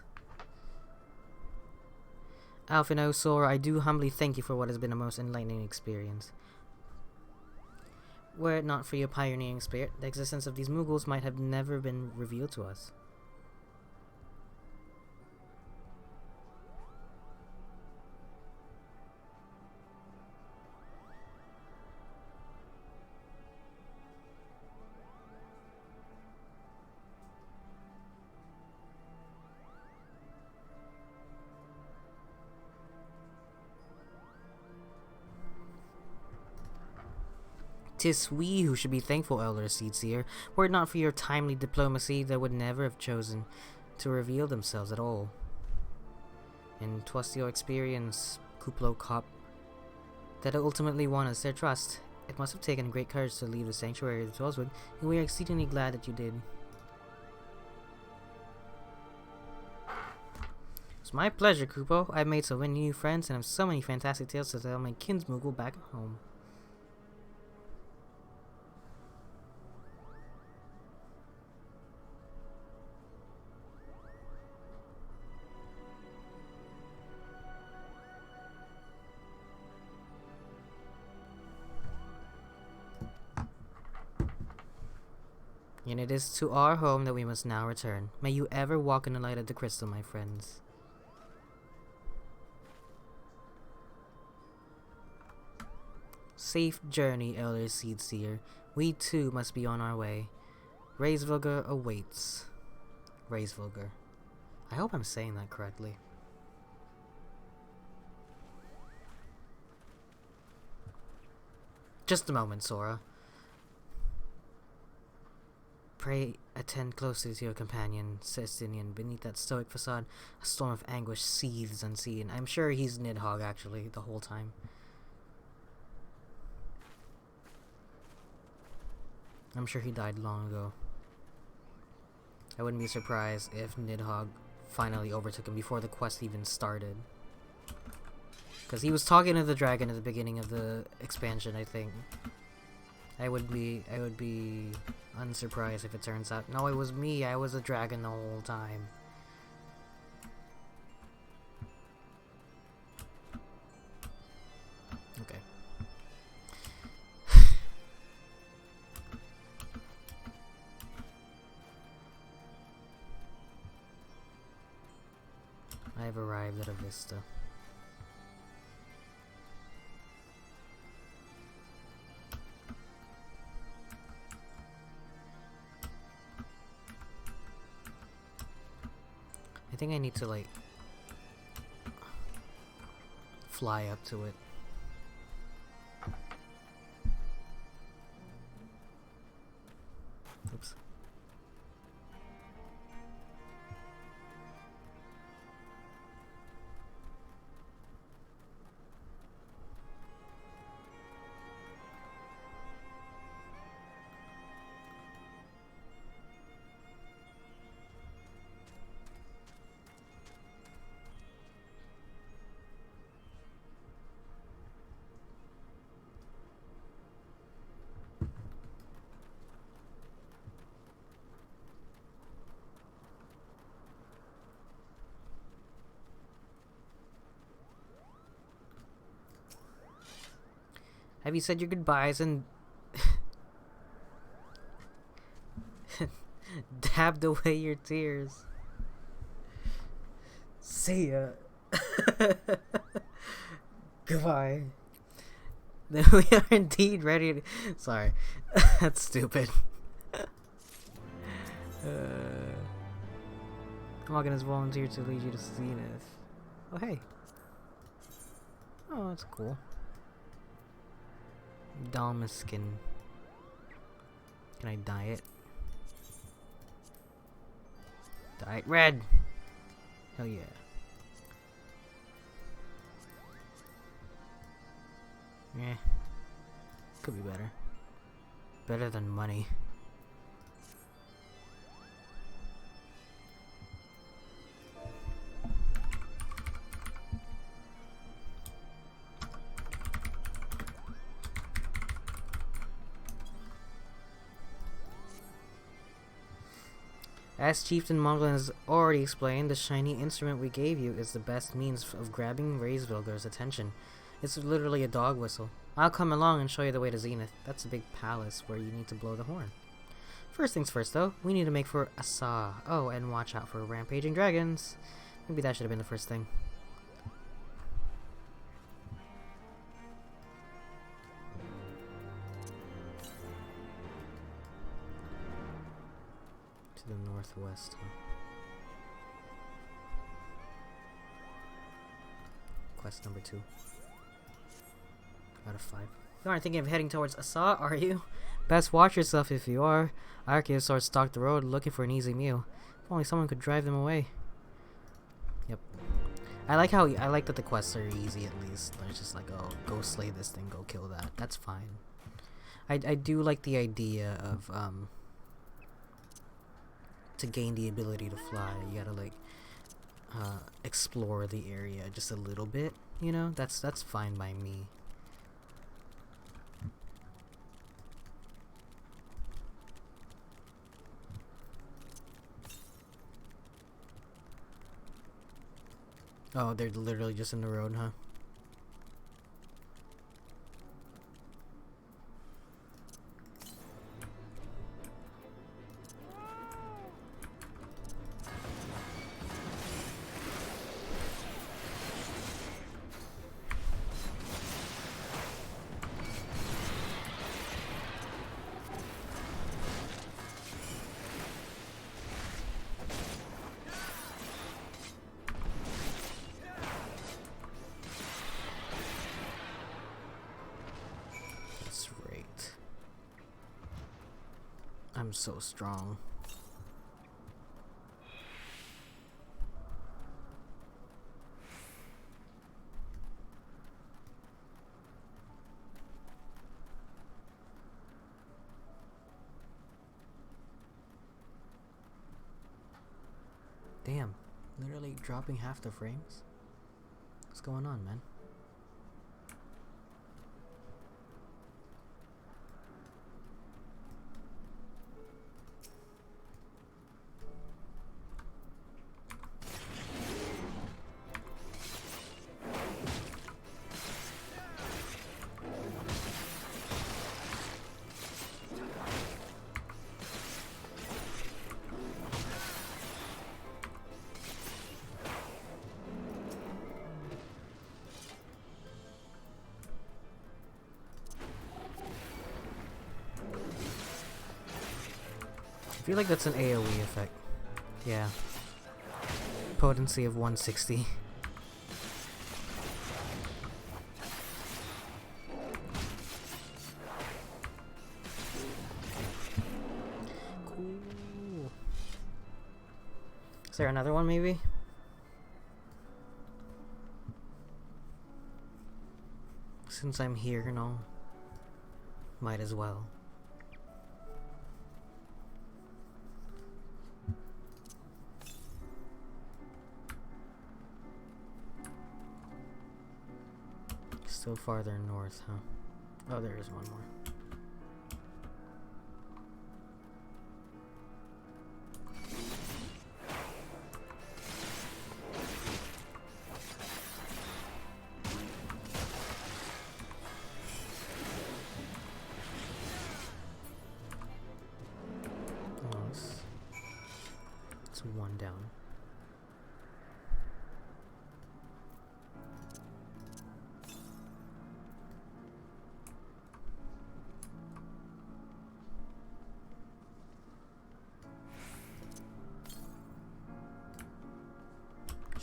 Alphino, Sora, I do humbly thank you for what has been a most enlightening experience. Were it not for your pioneering spirit, the existence of these Mughals might have never been revealed to us. "'Tis we who should be thankful, Elder Seedseer. Were it not for your timely diplomacy, they would never have chosen to reveal themselves at all. And 'twas your experience, Kuplo Kop, that ultimately won us their trust. It must have taken great courage to leave the sanctuary of the Twelveswood, and we are exceedingly glad that you did." "It's my pleasure, Kupo. I've made so many new friends and have so many fantastic tales to tell my kinsmoogle back at home." "And it is to our home that we must now return. May you ever walk in the light of the crystal, my friends." "Safe journey, Elder Seedseer. We too must be on our way. Reisvilger awaits." Reisvilger. I hope I'm saying that correctly. Just a moment, Sora. "Pray attend closely to your companion, Sestinian. Beneath that stoic facade, a storm of anguish seethes unseen." I'm sure he's Nidhogg, actually, the whole time. I'm sure he died long ago. I wouldn't be surprised if Nidhogg finally overtook him before the quest even started. Because he was talking to the dragon at the beginning of the expansion, I think. I would be unsurprised if it turns out, no, it was me, I was a dragon the whole time. Okay. I have arrived at a vista. I think I need to, like, fly up to it. Have you said your goodbyes and dabbed away your tears? See ya. Goodbye. Then we are indeed ready to... Sorry. That's stupid. Morgan has volunteered to lead you to Zenith. Oh, hey. Oh, that's cool. Dalma skin. Can I dye it? Dye it red! Hell yeah. Yeah. Could be better. Better than money. As Chieftain Monglin has already explained, the shiny instrument we gave you is the best means of grabbing Raysvilger's attention. It's literally a dog whistle. I'll come along and show you the way to Zenith. That's a big palace where you need to blow the horn. First things first, though, we need to make for Asa. Oh, and watch out for rampaging dragons. Maybe that should have been the first thing. To the northwest, huh? Quest number 2. Out of 5. You aren't thinking of heading towards Asa, are you? Best watch yourself if you are. Archaeosaurs stalk the road looking for an easy meal. If only someone could drive them away. Yep. I like that the quests are easy at least. It's just like, oh, go slay this thing, go kill that. That's fine. I do like the idea of to gain the ability to fly, you gotta like explore the area just a little bit, you know? That's fine by me. Oh, they're literally just in the road, huh? I'm so strong. Damn, literally dropping half the frames? What's going on, man? I feel like that's an AoE effect. Yeah. Potency of 160. Cool. Is there another one maybe? Since I'm here, no. Might as well. Still farther north, huh? Oh, there is one more.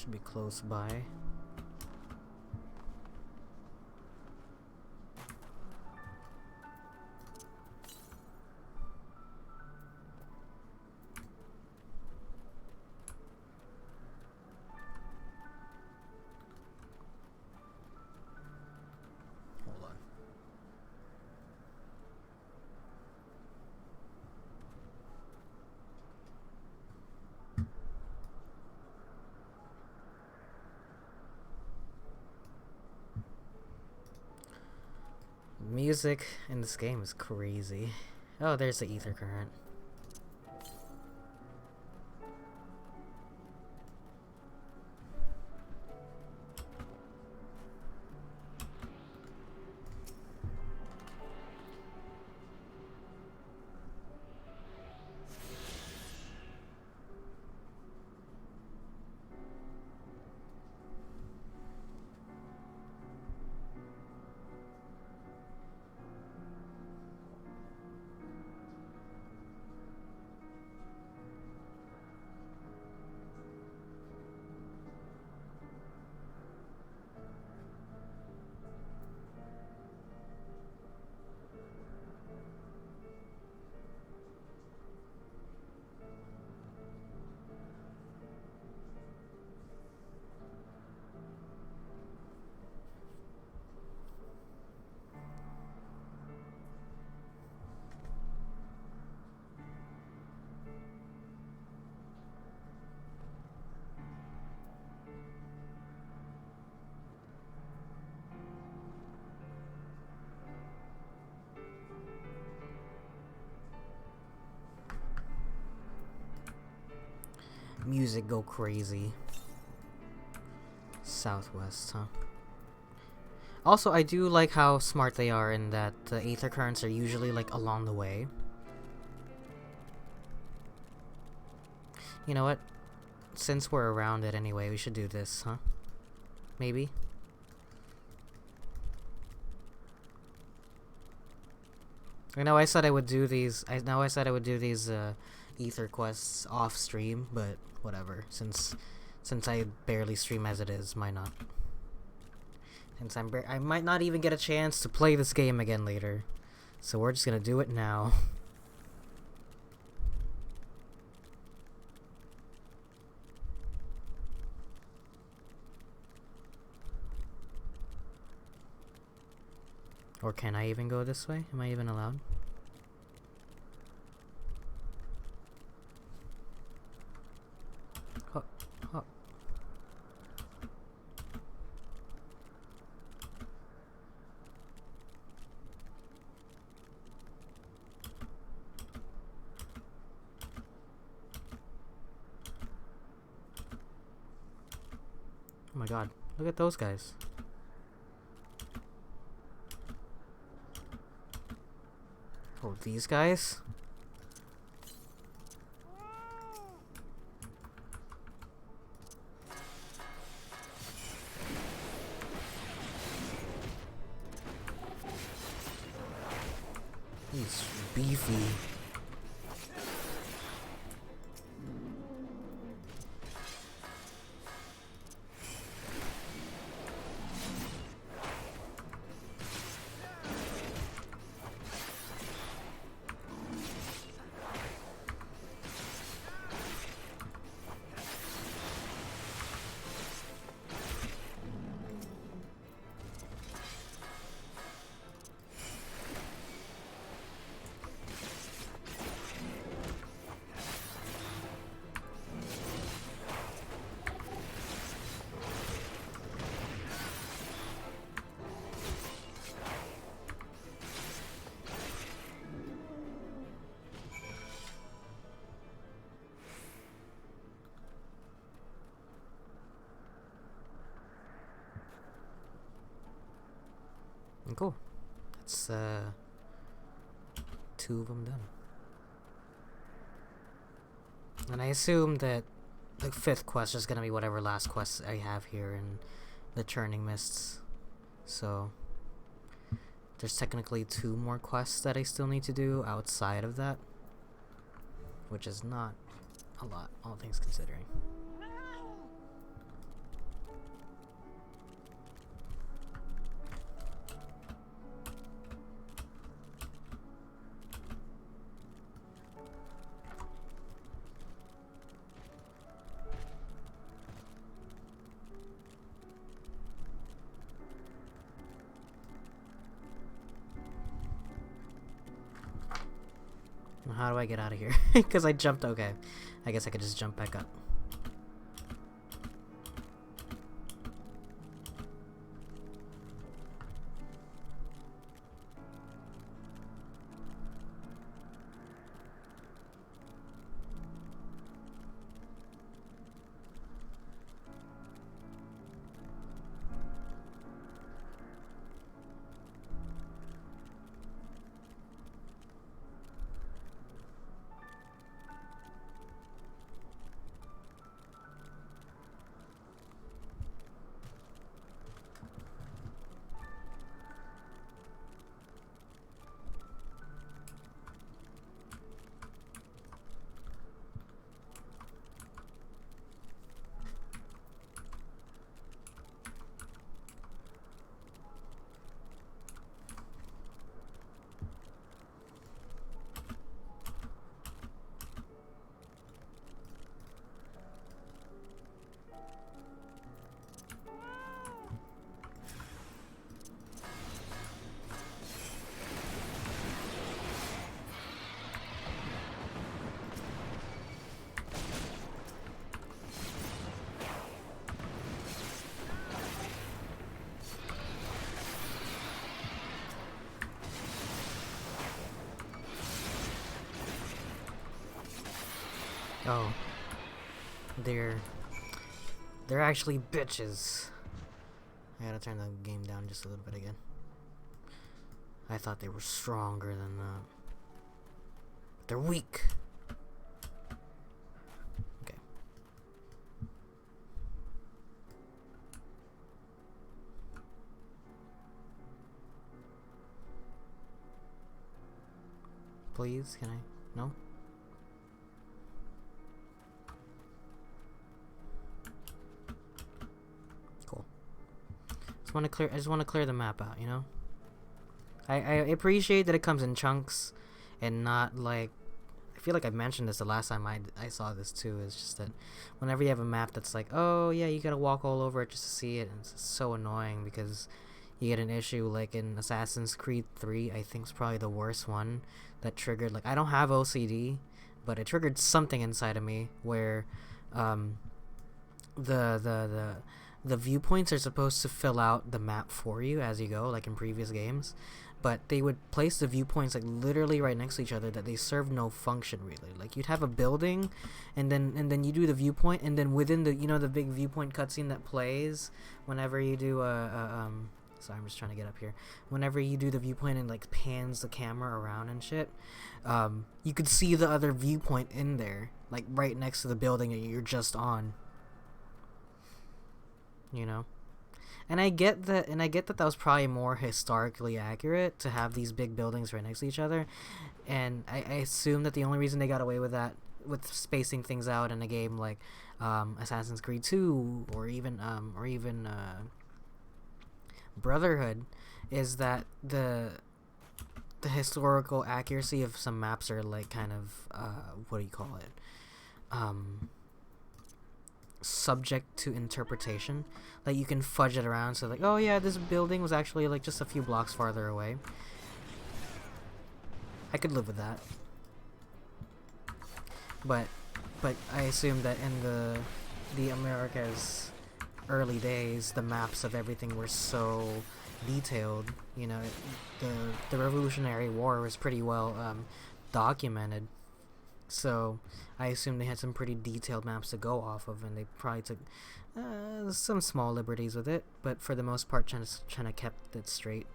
Should be close by. Hold on. Music in this game is crazy. Oh, there's the ether current. Music go crazy. Southwest, huh? Also, I do like how smart they are in that the aether currents are usually like along the way. You know what? Since we're around it anyway, we should do this, huh? Maybe? I know I said I would do these. Ether quests off stream, but whatever. Since I barely stream as it is, why not? Since I might not even get a chance to play this game again later, so we're just gonna do it now. Or can I even go this way? Am I even allowed? Oh, oh. Oh my god, look at those guys. Oh, these guys? He's beefy. Cool. That's 2 of them done. And I assume that the 5th quest is gonna be whatever last quest I have here in the Churning Mists. So there's technically 2 more quests that I still need to do outside of that, which is not a lot, all things considering. How do I get out of here? Because I jumped. Okay. I guess I could just jump back up. Oh. They're actually bitches. I gotta turn the game down just a little bit again. I thought they were stronger than that. They're weak. Okay. Please, can I? No? I just want to clear the map out, you know? I appreciate that it comes in chunks and not like, I feel like I mentioned this the last time I saw this too. It's just that whenever you have a map that's like, oh yeah, you gotta walk all over it just to see it, and it's so annoying because you get an issue like in Assassin's Creed 3, I think it's probably the worst one, that triggered, like, I don't have OCD, but it triggered something inside of me where the viewpoints are supposed to fill out the map for you as you go, like in previous games, but they would place the viewpoints like literally right next to each other that they serve no function really. Like you'd have a building and then you do the viewpoint, and then within the, you know, the big viewpoint cutscene that plays whenever you do sorry, I'm just trying to get up here. Whenever you do the viewpoint and like pans the camera around and shit, you could see the other viewpoint in there, like right next to the building that you're just on. You know, and I get that that was probably more historically accurate to have these big buildings right next to each other, and I assume that the only reason they got away with that, with spacing things out in a game like Assassin's Creed 2 or even Brotherhood, is that the historical accuracy of some maps are like kind of what do you call it, subject to interpretation. Like you can fudge it around, so like, oh yeah, this building was actually like just a few blocks farther away. I could live with that, but I assume that in the America's early days, the maps of everything were so detailed. You know, the Revolutionary War was pretty well documented. So I assume they had some pretty detailed maps to go off of, and they probably took some small liberties with it, but for the most part trying to kept it straight.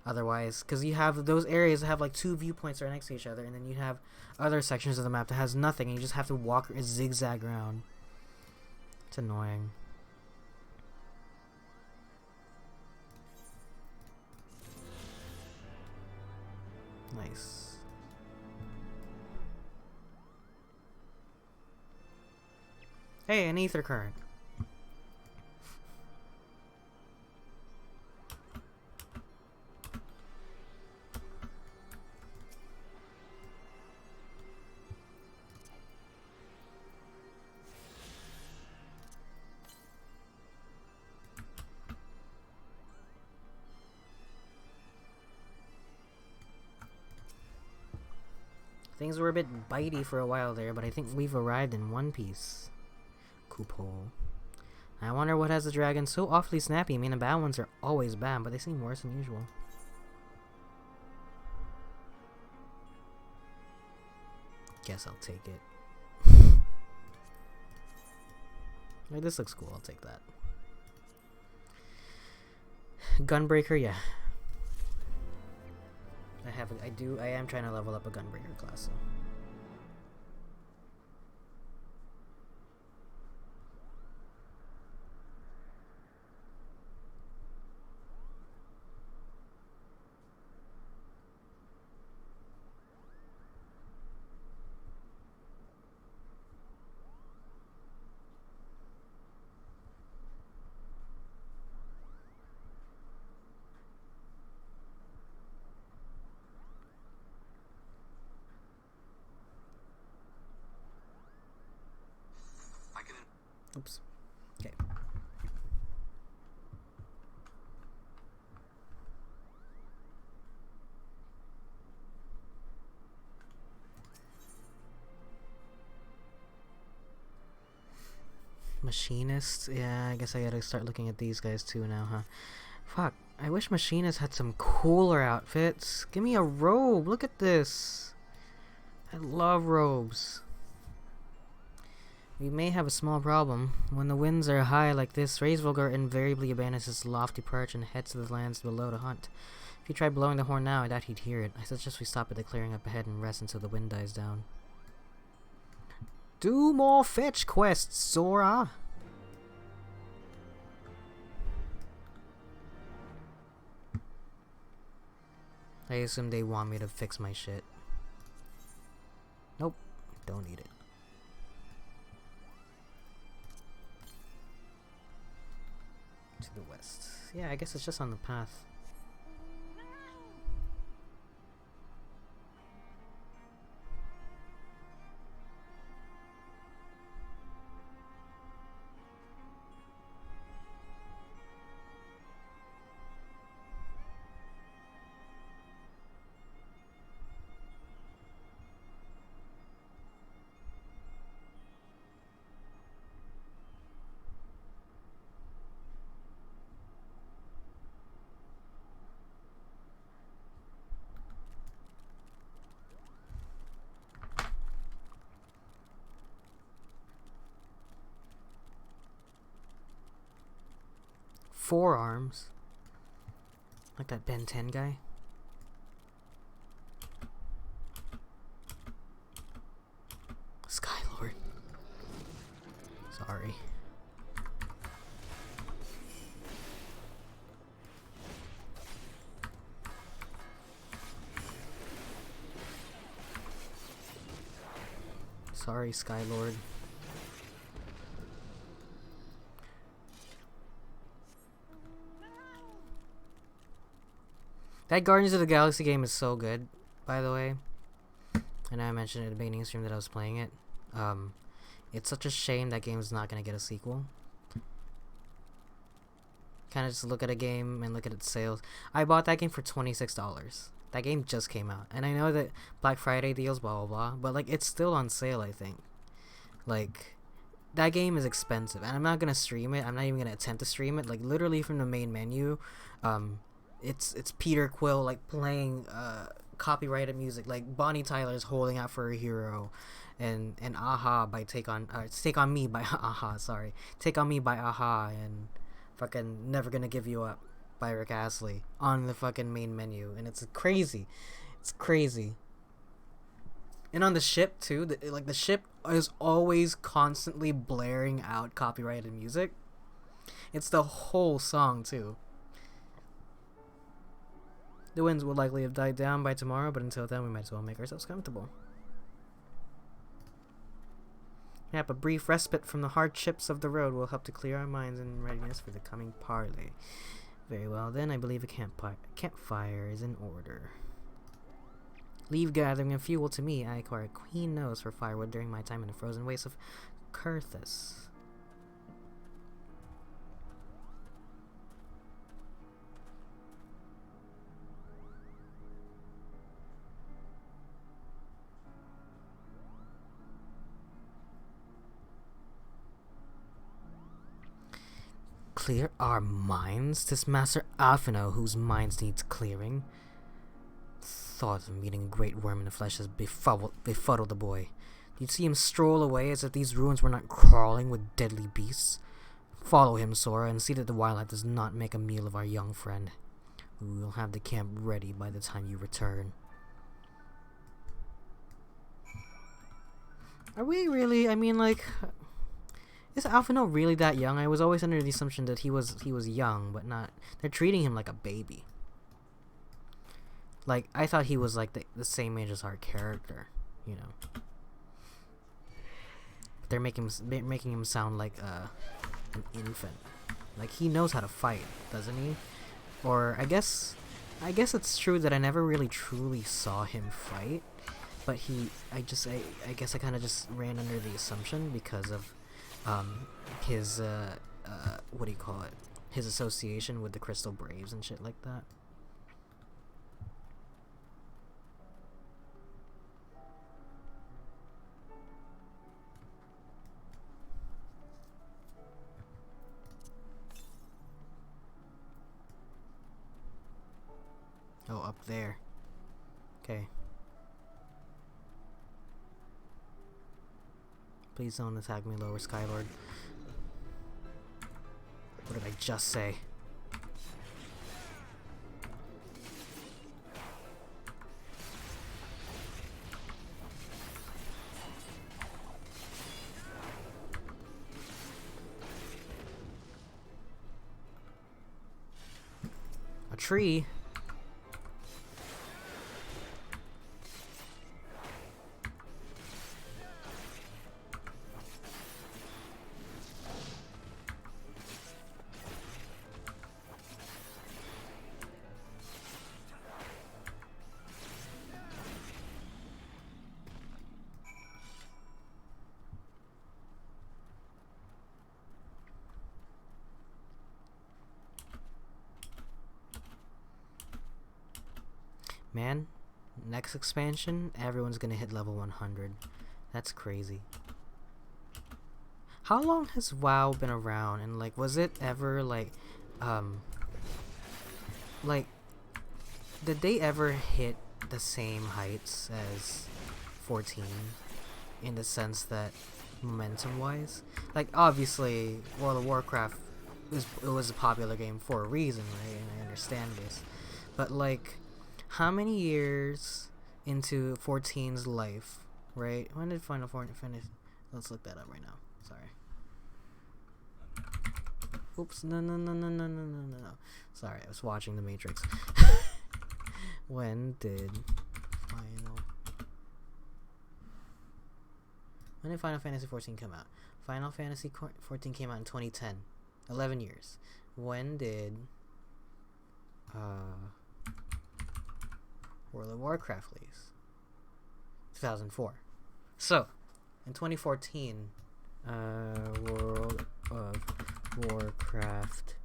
Otherwise, because you have those areas that have like two viewpoints right next to each other, and then you have other sections of the map that has nothing, and you just have to walk a zigzag around. It's annoying. Nice. Hey, an ether current. Things were a bit bitey for a while there, but I think we've arrived in one piece. Coophole. I wonder what has the dragon so awfully snappy. I mean, the bad ones are always bad, but they seem worse than usual. Guess I'll take it. Hey, this looks cool. I'll take that. Gunbreaker, yeah. I am trying to level up a Gunbreaker class, so. Oops. Okay. Machinist? Yeah, I guess I gotta start looking at these guys too now, huh? Fuck. I wish Machinist had some cooler outfits. Give me a robe. Look at this. I love robes. We may have a small problem. When the winds are high like this, Raisvulgar invariably abandons his lofty perch and heads to the lands below to hunt. If you tried blowing the horn now, I doubt he'd hear it. I suggest we stop at the clearing up ahead and rest until the wind dies down. Do more fetch quests, Sora! I assume they want me to fix my shit. Nope, don't need it. To the west. Yeah, I guess it's just on the path. Forearms. Like that Ben 10 guy. Skylord. Sorry. Sorry, Skylord. That Guardians of the Galaxy game is so good, by the way. And I mentioned it at the beginning of the stream that I was playing it. It's such a shame that game's not gonna get a sequel. Kind of just look at a game and look at its sales. I bought that game for $26. That game just came out. And I know that Black Friday deals, blah, blah, blah. But, like, it's still on sale, I think. Like, that game is expensive. And I'm not gonna stream it. I'm not even gonna attempt to stream it. Like, literally from the main menu, it's Peter Quill like playing copyrighted music, like Bonnie Tyler's Holding Out for a Hero, and Aha by Take on Me by Aha, sorry, Take on Me by Aha, and fucking Never Gonna Give You Up by Rick Astley on the fucking main menu, and it's crazy. And on the ship too, the ship is always constantly blaring out copyrighted music. It's the whole song too. The winds will likely have died down by tomorrow, but until then we might as well make ourselves comfortable. Yep, a brief respite from the hardships of the road will help to clear our minds in readiness for the coming parley. Very well then, I believe a campfire is in order. Leave gathering and fuel to me. I acquired a queen nose for firewood during my time in the frozen wastes of Kurthus. Clear our minds? 'Tis Master Alphino whose minds needs clearing. Thought of meeting a great worm in the flesh has befuddled the boy. You'd see him stroll away as if these ruins were not crawling with deadly beasts. Follow him, Sora, and see that the wildlife does not make a meal of our young friend. We will have the camp ready by the time you return. Are we really? I mean, like, is Alphino really that young? I was always under the assumption that he was young, but not. They're treating him like a baby. Like, I thought he was like the same age as our character, you know. But they're making him sound like an infant. Like, he knows how to fight, doesn't he? Or I guess it's true that I never really truly saw him fight, but I guess I kind of just ran under the assumption because of his what do you call it? His association with the Crystal Braves and shit like that. Oh, up there. Okay. Please don't attack me, Lower Skylord. What did I just say? A tree? Man, next expansion, everyone's gonna hit level 100. That's crazy. How long has WoW been around? And like, was it ever like, did they ever hit the same heights as 14? In the sense that, momentum-wise? Like, obviously, World of Warcraft, it was a popular game for a reason, right? And I understand this. But like, how many years into 14's life, right? When did Final 14 finish? Let's look that up right now. Sorry. Oops. No. Sorry, I was watching The Matrix. When did Final Fantasy 14 come out? Final Fantasy 14 came out in 2010. 11 years. When did World of Warcraft release? 2004. So, in 2014, World of Warcraft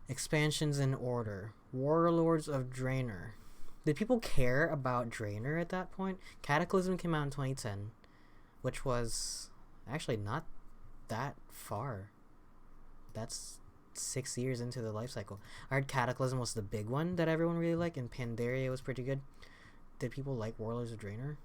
expansions in order. Warlords of Draenor. Did people care about Draenor at that point? Cataclysm came out in 2010, which was actually not that far. That's 6 years into the life cycle. I heard Cataclysm was the big one that everyone really liked, and Pandaria was pretty good. Did people like Warlords of Draenor?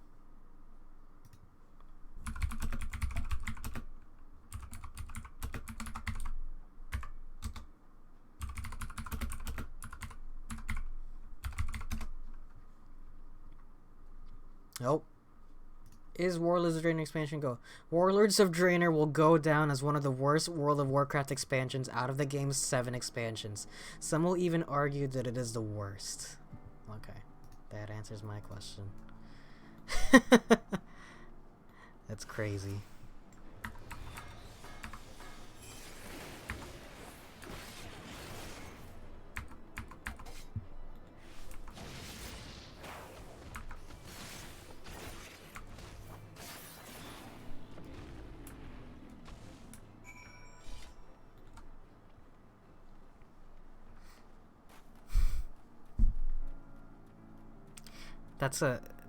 Nope. Is Warlords of Draenor expansion go? Warlords of Draenor will go down as one of the worst World of Warcraft expansions out of the game's 7 expansions. Some will even argue that it is the worst. Okay. That answers my question. That's crazy.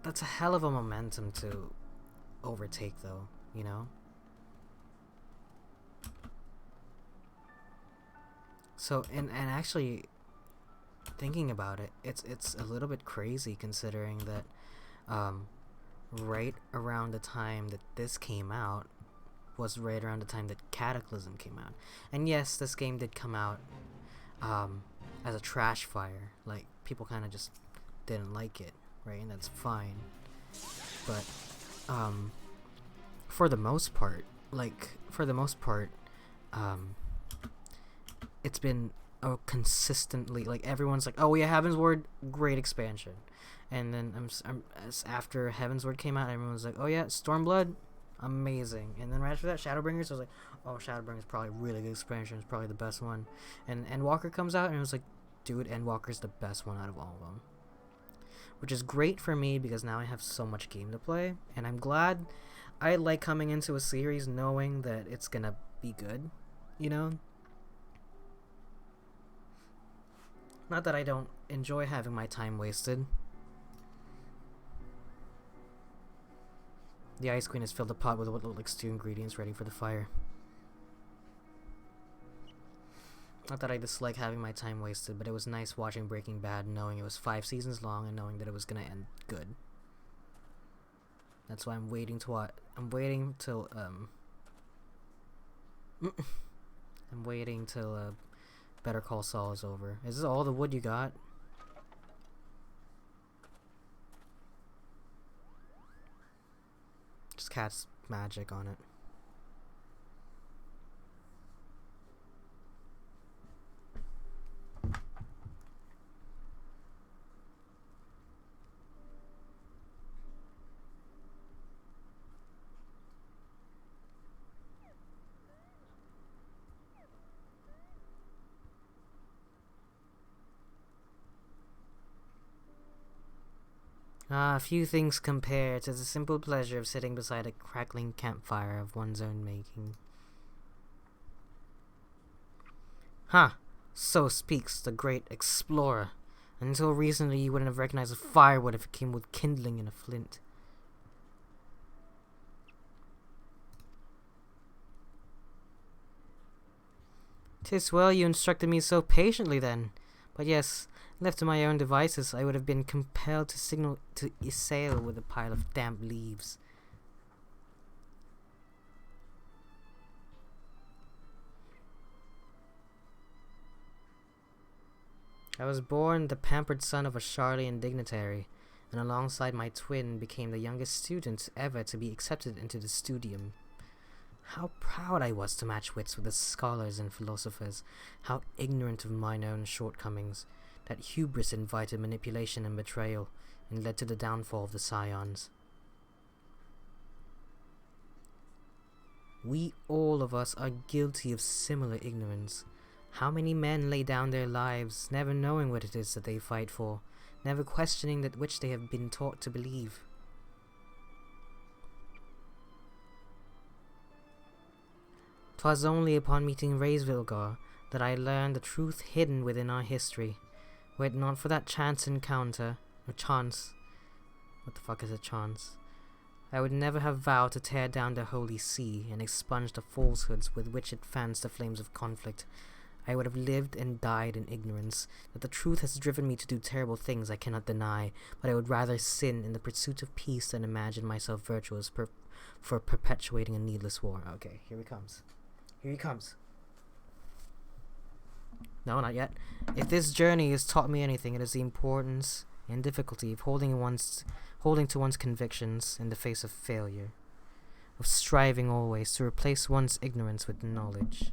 that's a hell of a momentum to overtake, though, you know? So, and actually, thinking about it, it's a little bit crazy considering that, right around the time that this came out was right around the time that Cataclysm came out. And yes, this game did come out, as a trash fire. Like, people kind of just didn't like it, right? And that's fine. But, for the most part, it's been a consistently, like, everyone's like, oh yeah, Heavensward, great expansion. And then after Heavensward came out, everyone was like, oh yeah, Stormblood, amazing. And then right after that, Shadowbringers, I was like, oh, Shadowbringers probably really good expansion, it's probably the best one. And Endwalker comes out, and it was like, dude, Endwalker's the best one out of all of them. Which is great for me, because now I have so much game to play, and I'm glad. I like coming into a series knowing that it's gonna be good, you know? Not that I don't enjoy having my time wasted. The Ice Queen has filled the pot with what look like stew ingredients ready for the fire. Not that I dislike having my time wasted, but it was nice watching Breaking Bad knowing it was 5 seasons long and knowing that it was gonna end good. That's why I'm waiting to watch. I'm waiting till Better Call Saul is over. Is this all the wood you got? Just cast magic on it. Few things compare to the simple pleasure of sitting beside a crackling campfire of one's own making. So speaks the great explorer. Until recently, you wouldn't have recognized a firewood if it came with kindling and a flint. "'Tis well you instructed me so patiently then. But yes, left to my own devices, I would have been compelled to signal to assail with a pile of damp leaves." I was born the pampered son of a Charlian dignitary, and alongside my twin became the youngest student ever to be accepted into the studium. How proud I was to match wits with the scholars and philosophers, how ignorant of mine own shortcomings. That hubris invited manipulation and betrayal, and led to the downfall of the Scions. We all of us are guilty of similar ignorance. How many men lay down their lives, never knowing what it is that they fight for, never questioning that which they have been taught to believe? "'Twas only upon meeting Raisvilgar that I learned the truth hidden within our history. Were it not for that chance encounter, or chance, what the fuck is a chance? I would never have vowed to tear down the holy see and expunge the falsehoods with which it fans the flames of conflict. I would have lived and died in ignorance. That the truth has driven me to do terrible things I cannot deny, but I would rather sin in the pursuit of peace than imagine myself virtuous for perpetuating a needless war." Okay, here he comes. Here he comes. No, not yet. "If this journey has taught me anything, it is the importance and difficulty of holding to one's convictions in the face of failure, of striving always to replace one's ignorance with knowledge."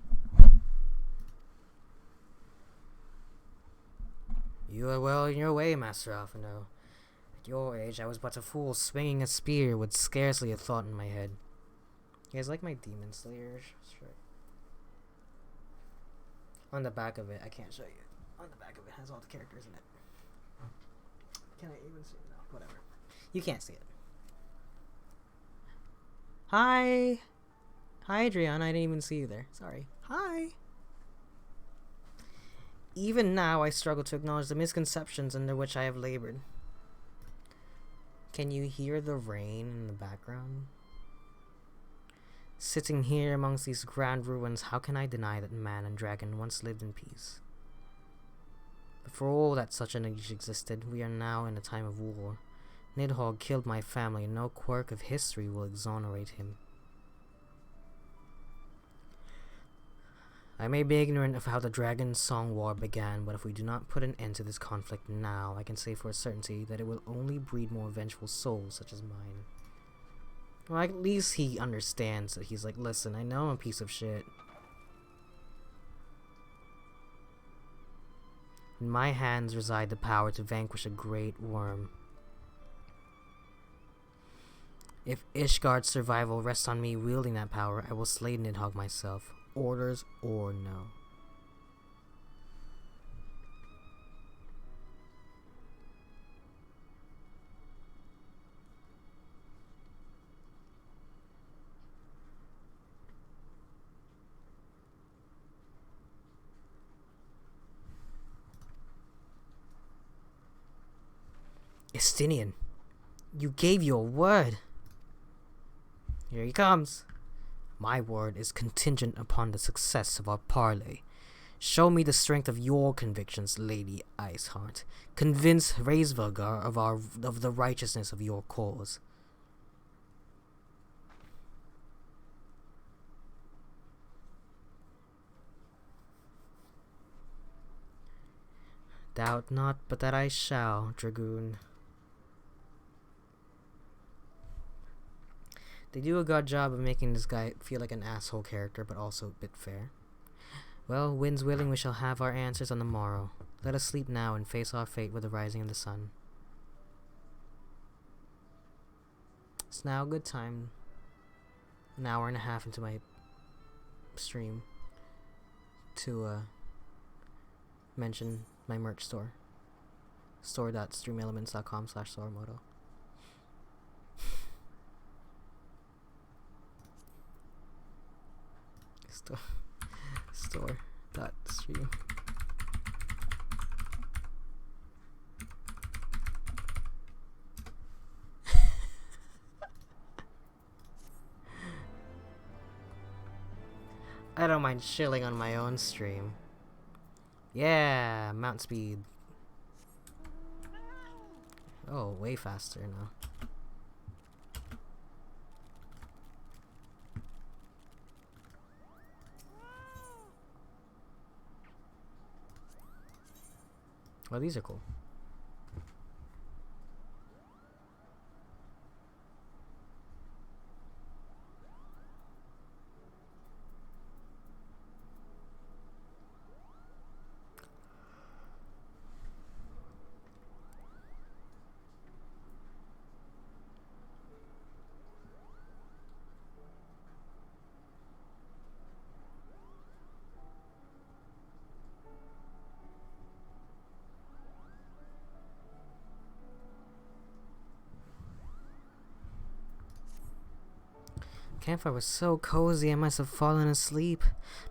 "You are well in your way, Master Alphino. At your age, I was but a fool swinging a spear with scarcely a thought in my head." You guys like my Demon Slayer shirt? On the back of it, I can't show you. On the back of it has all the characters in it. Can I even see it? No, whatever. You can't see it. Hi! Hi, Adriana. I didn't even see you there. Sorry. Hi! Even now, I struggle to acknowledge the misconceptions under which I have labored. Can you hear the rain in the background? Sitting here amongst these grand ruins, how can I deny that man and dragon once lived in peace? But for all that such an age existed, we are now in a time of war. Nidhogg killed my family, and no quirk of history will exonerate him. I may be ignorant of how the Dragon Song War began, but if we do not put an end to this conflict now, I can say for a certainty that it will only breed more vengeful souls such as mine. Well, at least he understands that he's like, listen, I know I'm a piece of shit. In my hands reside the power to vanquish a great worm. If Ishgard's survival rests on me wielding that power, I will slay Nidhogg myself. Orders or no. Estinian, you gave your word. Here he comes. My word is contingent upon the success of our parley. Show me the strength of your convictions, Lady Iceheart. Convince Hraesvelgar of the righteousness of your cause. Doubt not but that I shall, Dragoon. They do a good job of making this guy feel like an asshole character, but also a bit fair. Well, winds willing, we shall have our answers on the morrow. Let us sleep now and face our fate with the rising of the sun. It's now a good time, an hour and a half into my stream, to mention my merch store. store.streamelements.com/soramoto. Store.stream. I don't mind chilling on my own stream. Yeah, mount speed. Oh, way faster now. Well, these are cool. Campfire was so cozy I must have fallen asleep.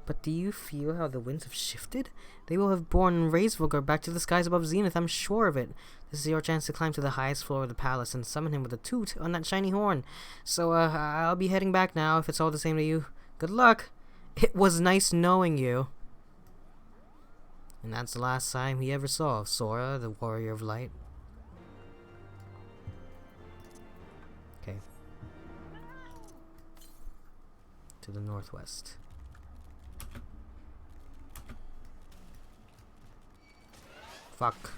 But do you feel how the winds have shifted? They will have borne Hraesvelgar back to the skies above Zenith, I'm sure of it. This is your chance to climb to the highest floor of the palace and summon him with a toot on that shiny horn. So, I'll be heading back now if it's all the same to you. Good luck! It was nice knowing you. And that's the last time he ever saw of Sora, the Warrior of Light. Okay. To the northwest. Fuck.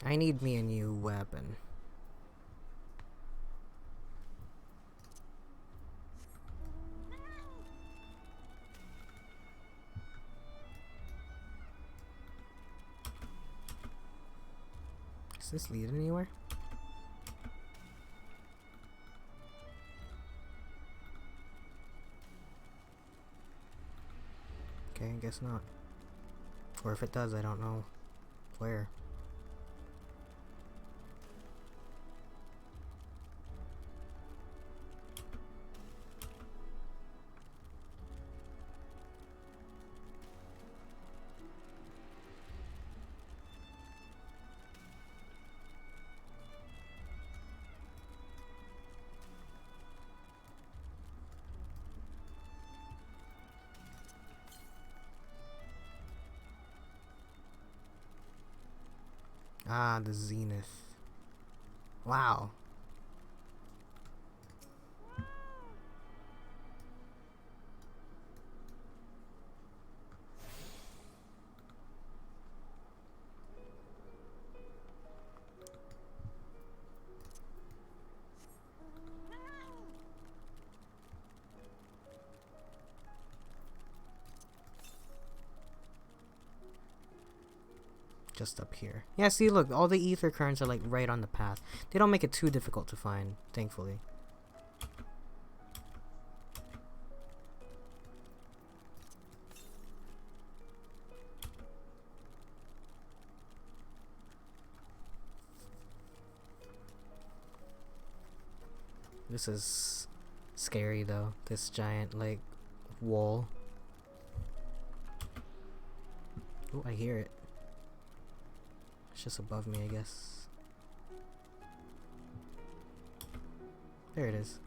I need me a new weapon. Does this lead anywhere? Okay, I guess not. Or if it does, I don't know. Where? Ah, the Zenith. Wow. Just up here. Yeah, see, look, all the ether currents are like right on the path. They don't make it too difficult to find, thankfully. This is scary though, this giant like wall. Oh, I hear it. It's just above me, I guess. There it is.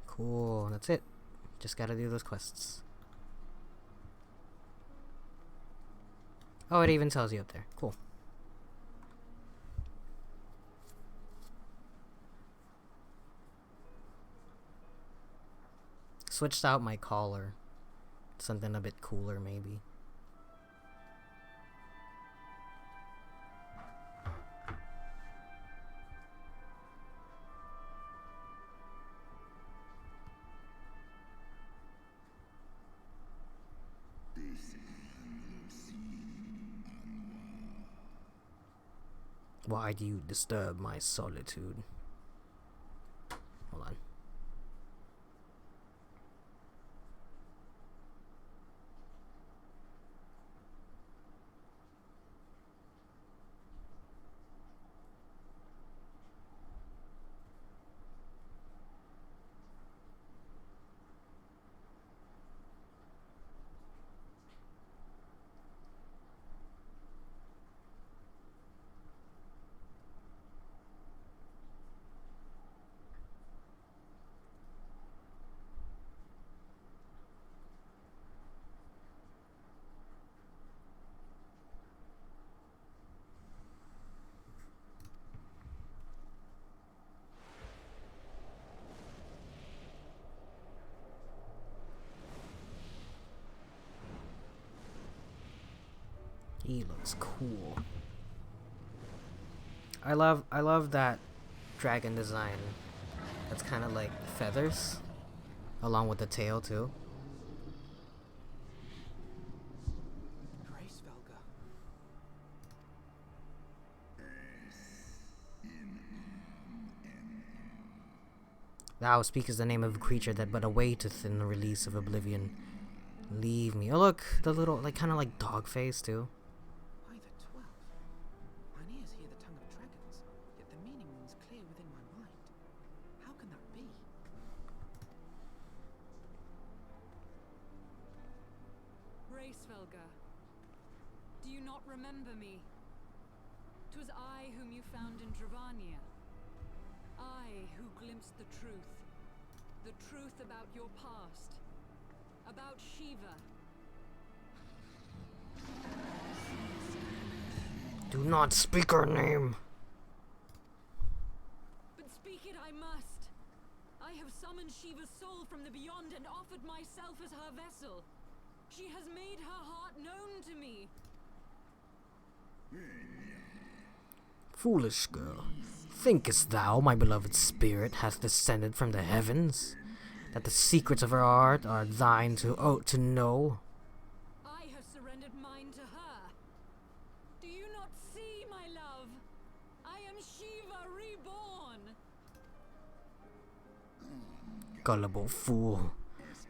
Cool, that's it. Just gotta do those quests. Oh, it even tells you up there. Cool. Switched out my collar. Something a bit cooler, maybe. Why do you disturb my solitude? Hold on. He looks cool. I love that dragon design. That's kind of like feathers, along with the tail too. Thou speakest the name of a creature that but awaiteth in the release of oblivion. Leave me. Oh look, the little, like, kind of like dog face too. Do you not remember me? 'Twas I whom you found in Draenor. I who glimpsed the truth about your past, about Shiva. Do not speak her name. But speak it I must. I have summoned Shiva's soul from the beyond and offered myself as her vessel. She has made her heart known to me. Foolish girl, thinkest thou my beloved spirit hath descended from the heavens, that the secrets of her heart are thine to know? I have surrendered mine to her. Do you not see, my love? Gullible fool.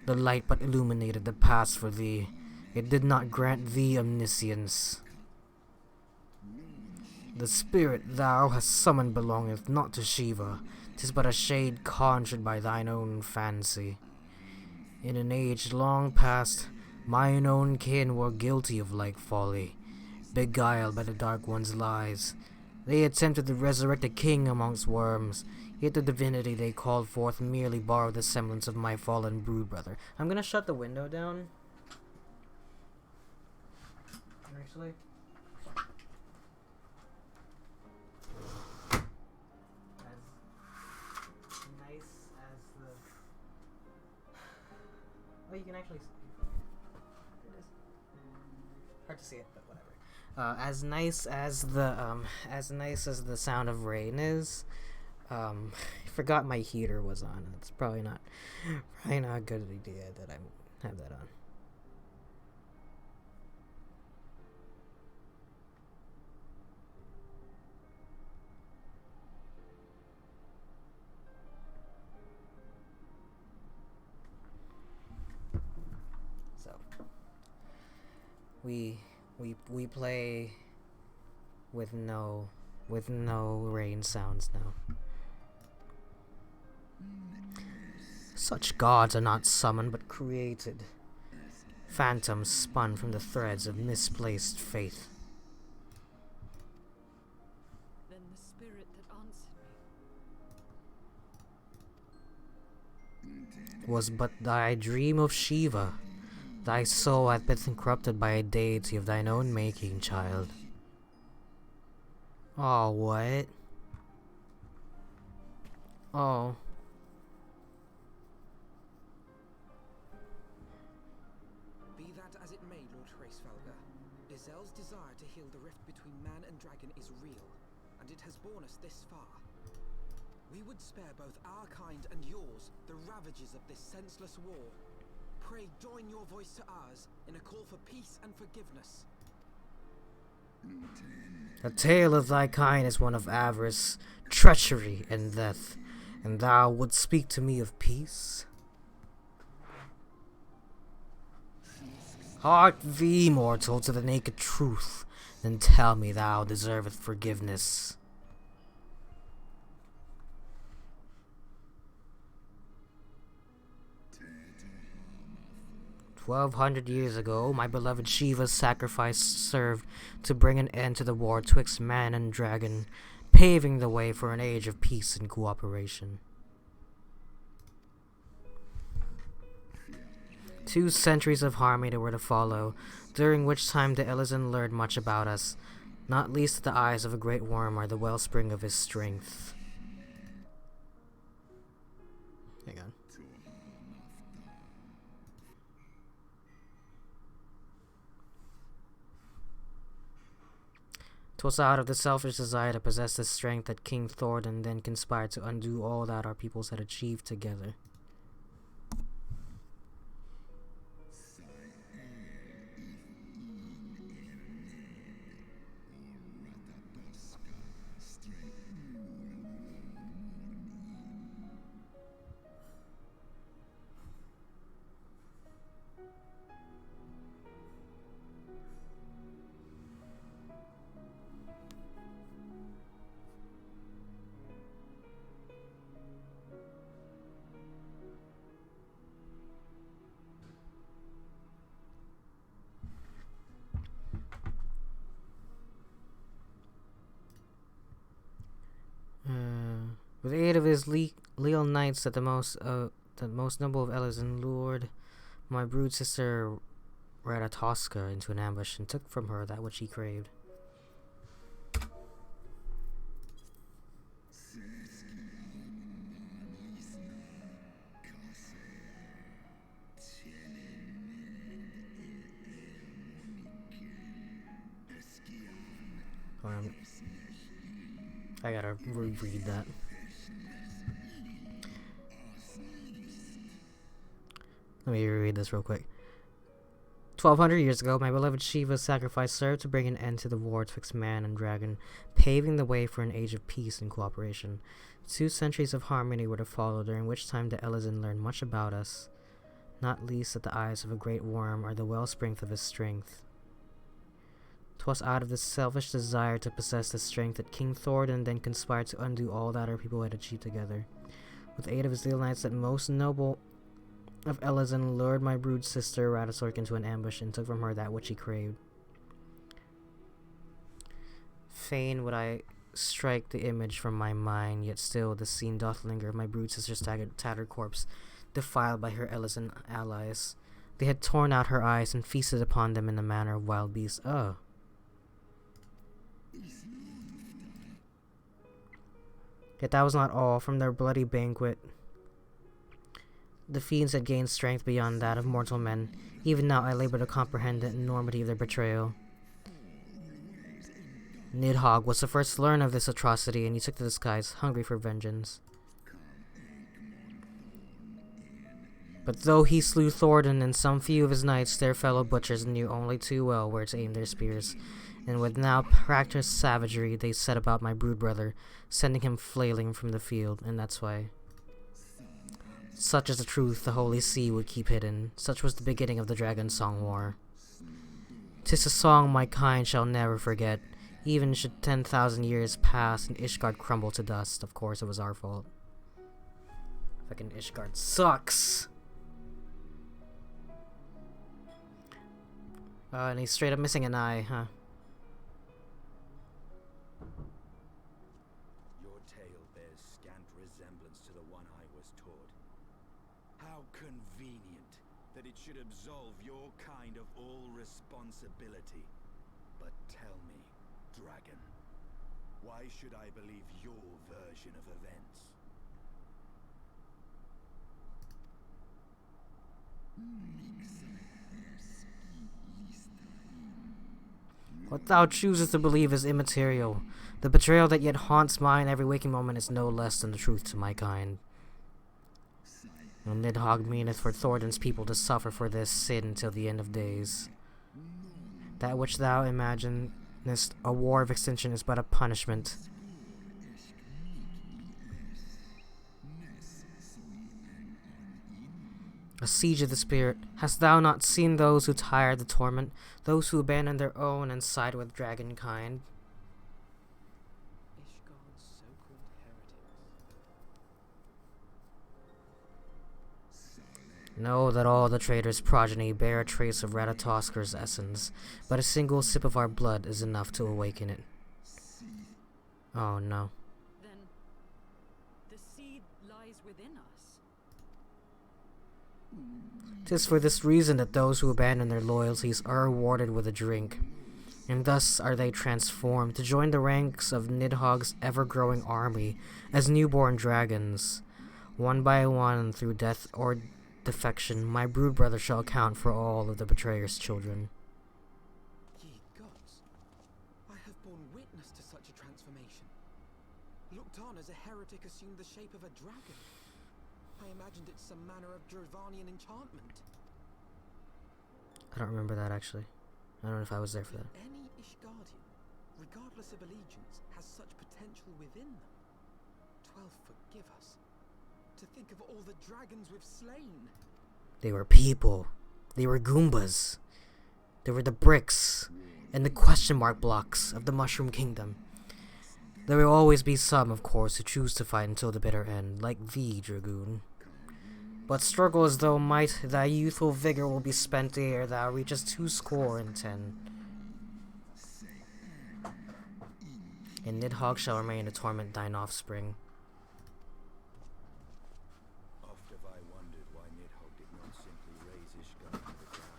The light but illuminated the past for thee. It did not grant thee omniscience. The spirit thou hast summoned belongeth not to Shiva. 'Tis but a shade conjured by thine own fancy. In an age long past, mine own kin were guilty of like folly, beguiled by the Dark One's lies. They attempted to resurrect a king amongst worms, yet the divinity they called forth merely borrowed the semblance of my fallen brood-brother. I'm gonna shut the window down. Actually. As nice as the... Oh, you can actually... There it is. Hard to see it, but whatever. As nice as the sound of rain is, I forgot my heater was on. It's probably not a good idea that I have that on. So we play with no rain sounds now. Such gods are not summoned but created, phantoms spun from the threads of misplaced faith. Then the spirit that answered me Was but thy dream of Shiva. Thy soul hath been corrupted by a deity of thine own making, child. Oh, what? Oh. Be that as it may, Lord Hraesvelga, Izel's desire to heal the rift between man and dragon is real, and it has borne us this far. We would spare both our kind and yours the ravages of this senseless war. Pray join your voice to ours in a call for peace and forgiveness. The tale of thy kind is one of avarice, treachery, and death, and thou wouldst speak to me of peace? Hark thee, mortal, to the naked truth, then tell me thou deservest forgiveness. 1,200 years ago, my beloved Shiva's sacrifice served to bring an end to the war twixt man and dragon, paving the way for an age of peace and cooperation. 2 centuries of harmony were to follow, during which time the Elysian learned much about us, not least the eyes of a great worm are the wellspring of his strength. Hang on. 'Twas out of the selfish desire to possess the strength that King Thordan then conspired to undo all that our peoples had achieved together. With the aid of his leal knights that the most noble of Elysian lured my brood sister Ratatoska into an ambush and took from her that which he craved. I gotta reread that. Let me reread this real quick. 1,200 years ago, my beloved Shiva's sacrifice served to bring an end to the war twixt man and dragon, paving the way for an age of peace and cooperation. 2 centuries of harmony were to follow, during which time the Elezen learned much about us, not least that the eyes of a great worm are the wellspring of his strength. 'Twas out of this selfish desire to possess the strength that King Thordan then conspired to undo all that our people had achieved together. With the aid of his little knights, that most noble of Elezen lured my brood sister Radasork into an ambush and took from her that which he craved. Fain would I strike the image from my mind, yet still the scene doth linger of my brood sister's tattered corpse, defiled by her Elezen allies. They had torn out her eyes and feasted upon them in the manner of wild beasts. Yet that was not all. From their bloody banquet, the fiends had gained strength beyond that of mortal men. Even now I labor to comprehend the enormity of their betrayal. Nidhogg was the first to learn of this atrocity, and he took to the skies, hungry for vengeance. But though he slew Thordan and some few of his knights, their fellow butchers knew only too well where to aim their spears, and with now practiced savagery they set about my brood brother, sending him flailing from the field, and that's why. Such is the truth the Holy See would keep hidden. Such was the beginning of the Dragon Song War. 'Tis a song my kind shall never forget, even should 10,000 years pass and Ishgard crumble to dust. Of course it was our fault. Fucking Ishgard sucks! And he's straight up missing an eye, huh? Your tale bears scant resemblance to the one I was taught. How convenient that it should absolve your kind of all responsibility. But tell me, dragon, why should I believe your version of events? What thou choosest to believe is immaterial. The betrayal that yet haunts mine every waking moment is no less than the truth to my kind. And Nidhogg meaneth for Thordan's people to suffer for this sin till the end of days. That which thou imaginest a war of extinction is but a punishment. A siege of the spirit. Hast thou not seen those who tire the torment, those who abandon their own and side with dragon kind? Ishgard's so-called heretics. Know that all the traitor's progeny bear a trace of Radatoskr's essence, but a single sip of our blood is enough to awaken it. Oh no. Then the seed lies within us. 'Tis for this reason that those who abandon their loyalties are rewarded with a drink, and thus are they transformed to join the ranks of Nidhogg's ever-growing army as newborn dragons. One by one, through death or defection, my brood brother shall account for all of the betrayer's children. Ye gods, I have borne witness to such a transformation. Looked on as a heretic assumed the shape of a dragon. I imagined it some manner of Dravanian enchantment. I don't remember that, actually. I don't know if I was there for that. Any Ishgardian, regardless of allegiance, has such potential within them. 12 forgive us. To think of all the dragons we've slain. They were people. They were Goombas. They were the bricks and the question mark blocks of the Mushroom Kingdom. There will always be some, of course, who choose to fight until the bitter end, like thee, Dragoon. But struggle as though might, thy youthful vigor will be spent ere thou reachest 210. And Nidhogg shall remain to torment thine offspring. Oft have I wondered why Nidhogg did not simply raise Ishgard to the ground.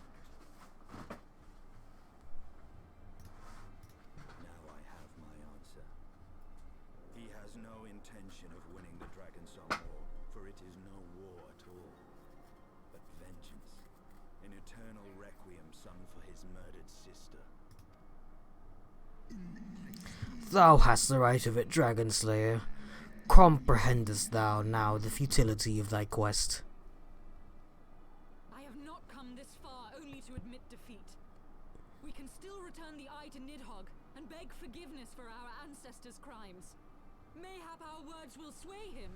Now I have my answer. He has no intention of winning the Dragon Song War, for it is no war at all, but vengeance, an eternal requiem sung for his murdered sister. Thou hast the right of it, Dragon Slayer. Comprehendest thou now the futility of thy quest? I have not come this far only to admit defeat. cry to Nidhogg and beg forgiveness for our ancestors' crimes. Mayhap our words will sway him.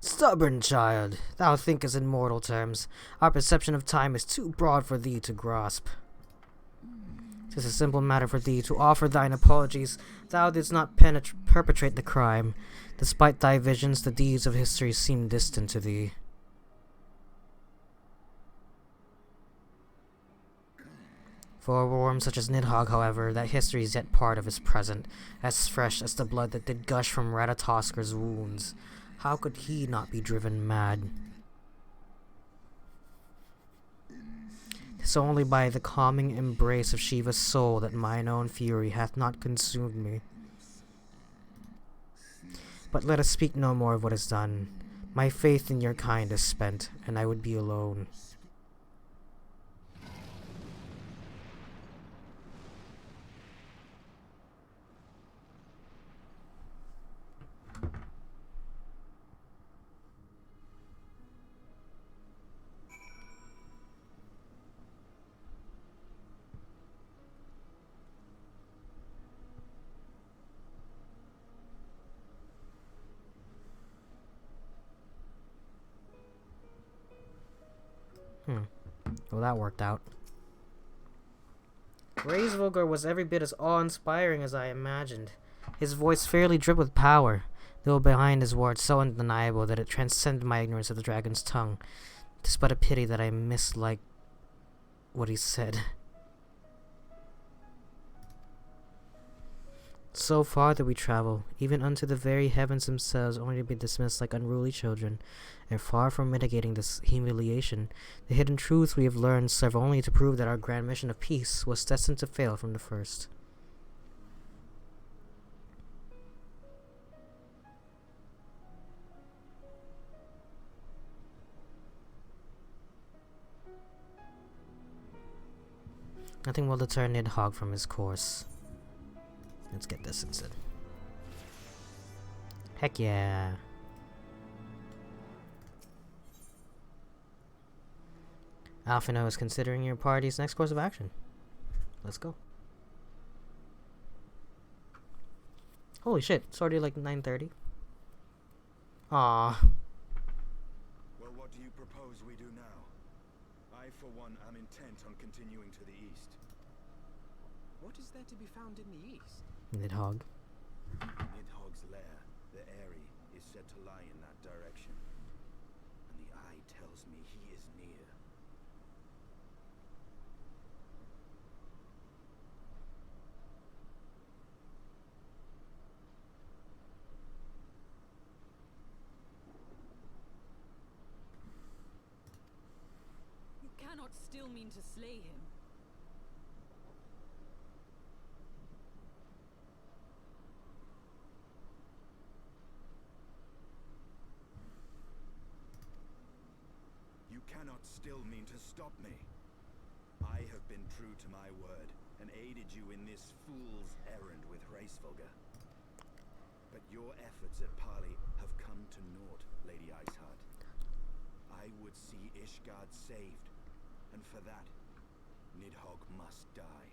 Stubborn child, thou thinkest in mortal terms. Our perception of time is too broad for thee to grasp. 'Tis a simple matter for thee to offer thine apologies. Thou didst not perpetrate the crime. Despite thy visions, the deeds of history seem distant to thee. For a worm such as Nidhogg, however, that history is yet part of his present, as fresh as the blood that did gush from Ratatosker's wounds. How could he not be driven mad? 'Tis only by the calming embrace of Shiva's soul that mine own fury hath not consumed me. But let us speak no more of what is done. My faith in your kind is spent, and I would be alone. Well, that worked out. Hraesvelgr was every bit as awe-inspiring as I imagined. His voice fairly dripped with power, though behind his words so undeniable that it transcended my ignorance of the dragon's tongue. 'Tis but a pity that I mislike what he said. So far that we travel, even unto the very heavens themselves, only to be dismissed like unruly children, and far from mitigating this humiliation, the hidden truths we have learned serve only to prove that our grand mission of peace was destined to fail from the first. Nothing will deter Nidhogg from his course. Let's get this instead. Heck yeah. Alphino is considering your party's next course of action. Let's go. Holy shit, it's already like 9:30. Aww. Well, what do you propose we do now? I, for one, am intent on continuing to the east. What is there to be found in the east? Nidhogg. Nidhogg's lair, the Eyrie, is said to lie in that direction. And the eye tells me he is near. You cannot still mean to slay him. You cannot still mean to stop me. I have been true to my word and aided you in this fool's errand with Hraesvelgr. But your efforts at parley have come to naught, Lady Iceheart. I would see Ishgard saved, and for that, Nidhogg must die.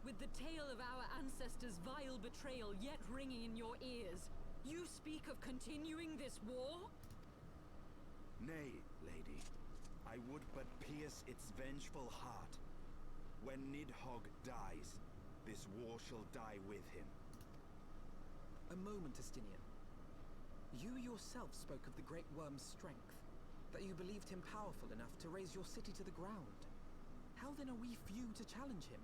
With the tale of our ancestors' vile betrayal yet ringing in your ears, you speak of continuing this war? Nay, lady. I would but pierce its vengeful heart. When Nidhogg dies, this war shall die with him. A moment, Estinian. You yourself spoke of the Great Worm's strength, that you believed him powerful enough to raise your city to the ground. How then are we few to challenge him?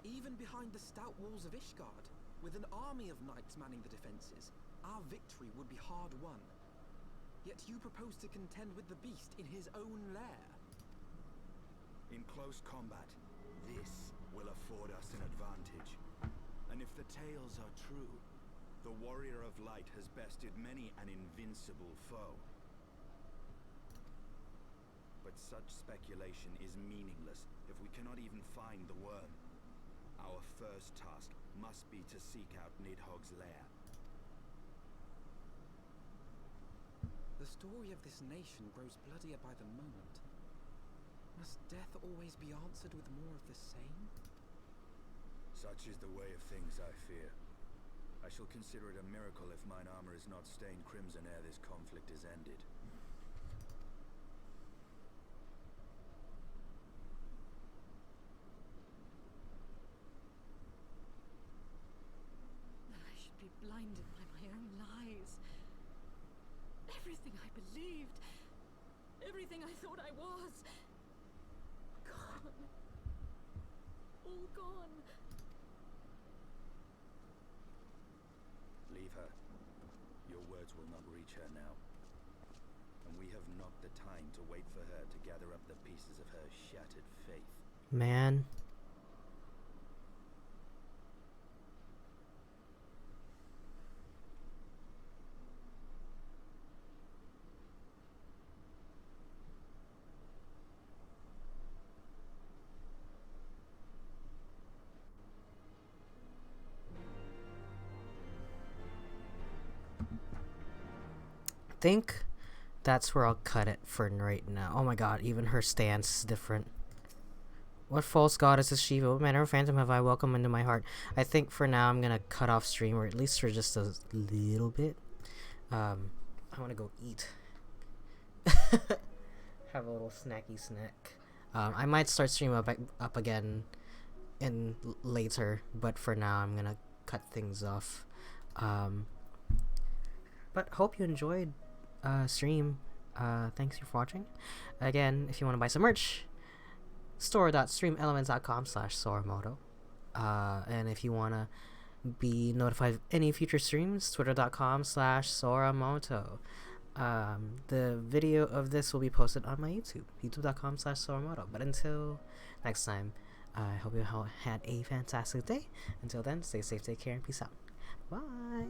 Even behind the stout walls of Ishgard, with an army of knights manning the defenses, our victory would be hard won. Yet you propose to contend with the beast in his own lair. In close combat, this will afford us an advantage. And if the tales are true, the Warrior of Light has bested many an invincible foe. But such speculation is meaningless if we cannot even find the worm. Our first task must be to seek out Nidhogg's lair. The story of this nation grows bloodier by the moment. Must death always be answered with more of the same? Such is the way of things, I fear. I shall consider it a miracle if mine armor is not stained crimson ere this conflict is ended. I should be blinded by my own lies. Everything I believed, everything I thought I was, gone. All gone. Leave her. Your words will not reach her now. And we have not the time to wait for her to gather up the pieces of her shattered faith. Man. Think that's where I'll cut it for right now. Oh my god, even her stance is different. What false goddess is Shiva? What manner of phantom have I welcomed into my heart? I think for now I'm gonna cut off stream, or at least for just a little bit. I wanna go eat. Have a little snacky snack. I might start stream up again in later, but for now I'm gonna cut things off. But hope you enjoyed stream. Thanks for watching. Again, if you want to buy some merch, store.streamelements.com/soramoto. And if you want to be notified of any future streams, twitter.com/soramoto. The video of this will be posted on my YouTube, youtube.com/soramoto. But until next time, I hope you all had a fantastic day. Until then, stay safe, take care, and peace out. Bye.